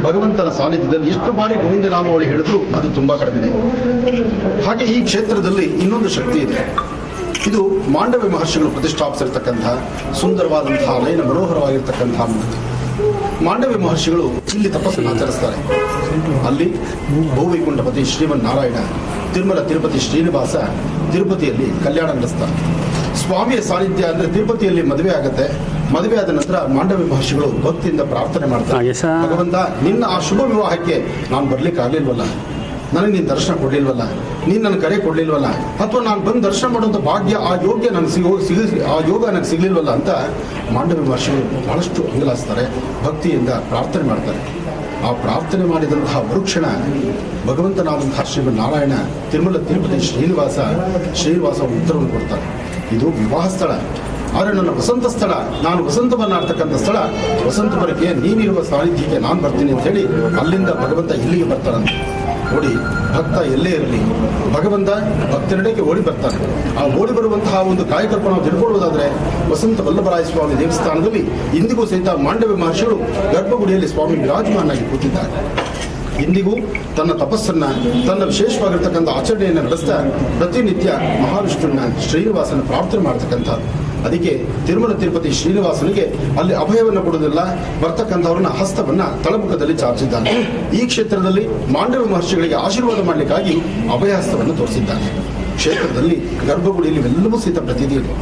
ಭಗವಂತನ ಸಾನ್ನಿಧ್ಯದಲ್ಲಿ ಎಷ್ಟು ಬಾರಿ ಗೋವಿಂದ ನಾಮಾವಳಿ ಹೇಳಿದ್ರು ಅದು ತುಂಬಾ ಕಡಿಮೆ. ಹಾಗೆ ಈ ಕ್ಷೇತ್ರದಲ್ಲಿ ಇನ್ನೊಂದು ಶಕ್ತಿ ಇದೆ. ಇದು ಮಾಂಡವ್ಯ ಮಹರ್ಷಿಗಳು ಪ್ರತಿಷ್ಠಾಪಿಸಿರ್ತಕ್ಕಂತಹ ಸುಂದರವಾದಂತಹ ನಯನ ಮನೋಹರವಾಗಿರ್ತಕ್ಕಂತಹ ಮೂರ್ತಿ. ಮಾಂಡವ್ಯ ಮಹರ್ಷಿಗಳು ಇಲ್ಲಿ ತಪಸ್ಸನ್ನು ಆಚರಿಸ್ತಾರೆ. ಅಲ್ಲಿ ಭೂವೈಕುಂಠಪತಿ ಶ್ರೀಮನ್ನಾರಾಯಣ, ತಿರುಮಲ ತಿರುಪತಿ ಶ್ರೀನಿವಾಸ ತಿರುಪತಿಯಲ್ಲಿ ಕಲ್ಯಾಣ ನಡೆಸ್ತಾರೆ. ಸ್ವಾಮಿಯ ಸಾನ್ನಿಧ್ಯ ಅಂದ್ರೆ ತಿರುಪತಿಯಲ್ಲಿ ಮದುವೆ ಆಗುತ್ತೆ. ಮದುವೆ ಆದ ನಂತರ ಮಾಂಡವ್ಯ ಮಹರ್ಷಿಗಳು ಭಕ್ತಿಯಿಂದ ಪ್ರಾರ್ಥನೆ ಮಾಡ್ತಾರೆ, ಭಗವಂತ ನಿನ್ನ ಆ ಶುಭ ವಿವಾಹಕ್ಕೆ ನಾನು ಬರ್ಲಿಕ್ಕೆ ಆಗ್ಲಿಲ್ವಲ್ಲ, ನನಗೆ ನೀನು ದರ್ಶನ ಕೊಡ್ಲಿಲ್ವಲ್ಲ, ನೀನು ನನ್ನ ಕರೆ ಕೊಡ್ಲಿಲ್ವಲ್ಲ, ಅಥವಾ ನಾನು ಬಂದು ದರ್ಶನ ಮಾಡುವಂತ ಭಾಗ್ಯ ಆ ಯೋಗ ನನಗೆ ಸಿಗ್ಲಿಲ್ವಲ್ಲ ಅಂತ ಮಾಂಡವ್ಯ ಮಹರ್ಷಿಗಳು ಬಹಳಷ್ಟು ಅಂಗಲಾಯಿಸ್ತಾರೆ, ಭಕ್ತಿಯಿಂದ ಪ್ರಾರ್ಥನೆ ಮಾಡ್ತಾರೆ. ಆ ಪ್ರಾರ್ಥನೆ ಮಾಡಿದಂತಹ ಮರುಕ್ಷಣ ಭಗವಂತನಾದಂತಹ ಶ್ರೀಮನ್ನಾರಾಯಣ ತಿರುಮಲ ತಿರುಪತಿ ಶ್ರೀನಿವಾಸ ಉತ್ತರವನ್ನು ಕೊಡ್ತಾರೆ. ಇದು ವಿವಾಹ ಸ್ಥಳ, ಆದರೆ ನನ್ನ ವಸಂತ ಸ್ಥಳ, ನಾನು ವಸಂತವನ್ನ ಆಡ್ತಕ್ಕಂಥ ಸ್ಥಳ, ವಸಂತ ಬರಕ್ಕೆ ನೀನಿರುವ ಸಾನ್ನಿಧ್ಯಕ್ಕೆ ನಾನು ಬರ್ತೀನಿ ಅಂತ ಹೇಳಿ ಅಲ್ಲಿಂದ ಭಗವಂತ ಇಲ್ಲಿಗೆ ಬರ್ತಾರಂತೆ. ನೋಡಿ, ಭಕ್ತ ಎಲ್ಲೇ ಇರಲಿ ಭಗವಂತ ಭಕ್ತರೆಡೆಗೆ ಓಡಿ ಬರ್ತಾನೆ. ಆ ಓಡಿ ಬರುವಂತಹ ಒಂದು ಕಾಯಕಲ್ಪ ನಾವು ತಿಳ್ಕೊಳ್ಳೋದಾದ್ರೆ ವಸಂತ ವಲ್ಲಭರಾಯ ಸ್ವಾಮಿ ದೇವಸ್ಥಾನದಲ್ಲಿ ಇಂದಿಗೂ ಸಹಿತ ಮಾಂಡವ್ಯ ಮಹರ್ಷಿಗಳು ಗರ್ಭಗುಡಿಯಲ್ಲಿ ಸ್ವಾಮಿ ವಿರಾಜಮಾನಾಗಿ ಕೂತಿದ್ದಾರೆ. ಇಂದಿಗೂ ತನ್ನ ತಪಸ್ಸನ್ನ, ತನ್ನ ವಿಶೇಷವಾಗಿರ್ತಕ್ಕಂಥ ಆಚರಣೆಯನ್ನು ನಡೆಸ್ತಾ ಪ್ರತಿನಿತ್ಯ ಮಹಾವಿಷ್ಣುವಿನ ಶ್ರೀನಿವಾಸನ ಪ್ರಾರ್ಥನೆ ಮಾಡತಕ್ಕಂಥದ್ದು. ಅದಕ್ಕೆ ತಿರುಮಲ ತಿರುಪತಿ ಶ್ರೀನಿವಾಸನಿಗೆ ಅಲ್ಲಿ ಅಭಯವನ್ನು ಕೊಡುವುದಿಲ್ಲ, ಬರ್ತಕ್ಕಂಥವ್ರನ್ನ ಹಸ್ತವನ್ನ ತಳಮುಖದಲ್ಲಿ ಚಾಚಿದ್ದಾನೆ. ಈ ಕ್ಷೇತ್ರದಲ್ಲಿ ಮಾಂಡವ್ಯ ಮಹರ್ಷಿಗಳಿಗೆ ಆಶೀರ್ವಾದ ಮಾಡಲಿಕ್ಕಾಗಿ ಅಭಯಹಸ್ತವನ್ನು ತೋರಿಸಿದ್ದಾನೆ. ಕ್ಷೇತ್ರದಲ್ಲಿ ಗರ್ಭಗುಡಿಯಲ್ಲಿ ಎಲ್ಲವೂ ಸಹಿತ ಪ್ರತೀತಿ ಇದೆ.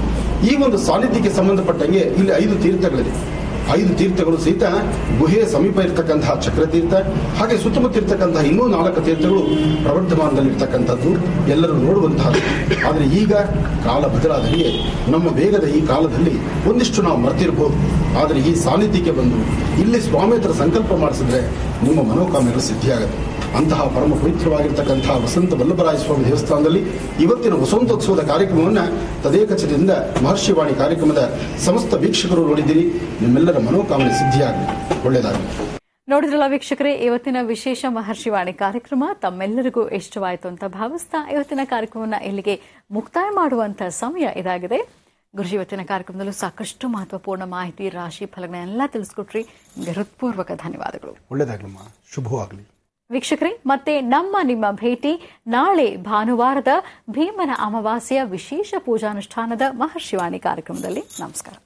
ಈ ಒಂದು ಸಾನ್ನಿಧ್ಯಕ್ಕೆ ಸಂಬಂಧಪಟ್ಟಂಗೆ ಇಲ್ಲಿ 5 ತೀರ್ಥಗಳಿದೆ. 5 ತೀರ್ಥಗಳು ಸಹಿತ ಗುಹೆಯ ಸಮೀಪ ಇರತಕ್ಕಂತಹ ಚಕ್ರತೀರ್ಥ, ಹಾಗೆ ಸುತ್ತಮುತ್ತ ಇರತಕ್ಕಂತಹ ಇನ್ನೂ 4 ತೀರ್ಥಗಳು ಪ್ರವರ್ಧಮಾನದಲ್ಲಿರ್ತಕ್ಕಂಥದ್ದು, ಎಲ್ಲರೂ ನೋಡುವಂತಹದ್ದು. ಆದರೆ ಈಗ ಕಾಲ ಬದಲಾದಂಗೆ ನಮ್ಮ ವೇಗದ ಈ ಕಾಲದಲ್ಲಿ ಒಂದಿಷ್ಟು ನಾವು ಮರ್ತಿರ್ಬೋದು. ಆದರೆ ಈ ಸಾನ್ನಿಧ್ಯಕ್ಕೆ ಬಂದು ಇಲ್ಲಿ ಸ್ವಾಮಿ ಹತ್ರ ಸಂಕಲ್ಪ ಮಾಡಿಸಿದ್ರೆ ನಿಮ್ಮ ಮನೋಕಾಮನೆಗಳು ಸಿದ್ಧಿಯಾಗುತ್ತೆ. ಅಂತಹ ಪರಮ ಪವಿತ್ರವಾಗಿರ್ತಕ್ಕಂತಹ ವಸಂತ ವಲ್ಲಭರಾಯ ಸ್ವಾಮಿ ದೇವಸ್ಥಾನದಲ್ಲಿ ಇವತ್ತಿನ ವಸಂತೋತ್ಸವದ ಕಾರ್ಯಕ್ರಮವನ್ನು ತದೇಕಚದಿಂದ ಮಹರ್ಷಿವಾಣಿ ಕಾರ್ಯಕ್ರಮದ ಸಮಸ್ತ ವೀಕ್ಷಕರು ನೋಡಿದ್ದೀರಿ. ನಿಮ್ಮೆಲ್ಲರ ಮನೋಕಾಮನೆ ಸಿದ್ಧಿಯಾಗಲಿ, ಒಳ್ಳೆಯದಾಗಲಿ. ನೋಡಿದ್ರಲ್ಲ ವೀಕ್ಷಕರೇ, ಇವತ್ತಿನ ವಿಶೇಷ ಮಹರ್ಷಿವಾಣಿ ಕಾರ್ಯಕ್ರಮ ತಮ್ಮೆಲ್ಲರಿಗೂ ಇಷ್ಟವಾಯಿತು ಅಂತ ಭಾವಿಸ್ತಾ ಇವತ್ತಿನ ಕಾರ್ಯಕ್ರಮವನ್ನು ಇಲ್ಲಿಗೆ ಮುಕ್ತಾಯ ಮಾಡುವಂತಹ ಸಮಯ ಇದಾಗಿದೆ. ಗುರುಜಿ, ಇವತ್ತಿನ ಕಾರ್ಯಕ್ರಮದಲ್ಲೂ ಸಾಕಷ್ಟು ಮಹತ್ವಪೂರ್ಣ ಮಾಹಿತಿ, ರಾಶಿ ಫಲಗಳನ್ನೆಲ್ಲ ತಿಳಿಸ್ಕೊಟ್ರಿ. ನಿಮಗೆ ಹೃತ್ಪೂರ್ವಕ ಧನ್ಯವಾದಗಳು. ಒಳ್ಳೆಯದಾಗಲಮ್ಮ, ಶುಭವಾಗಲಿ. ವೀಕ್ಷಕರೇ, ಮತ್ತೆ ನಿಮ್ಮ ಭೇಟಿ ನಾಳೆ ಭಾನುವಾರದ ಭೀಮನ ಅಮಾವಾಸ್ಯೆಯ ವಿಶೇಷ ಪೂಜಾನುಷ್ಠಾನದ ಮಹರ್ಷಿವಾಣಿ ಕಾರ್ಯಕ್ರಮದಲ್ಲಿ. ನಮಸ್ಕಾರ.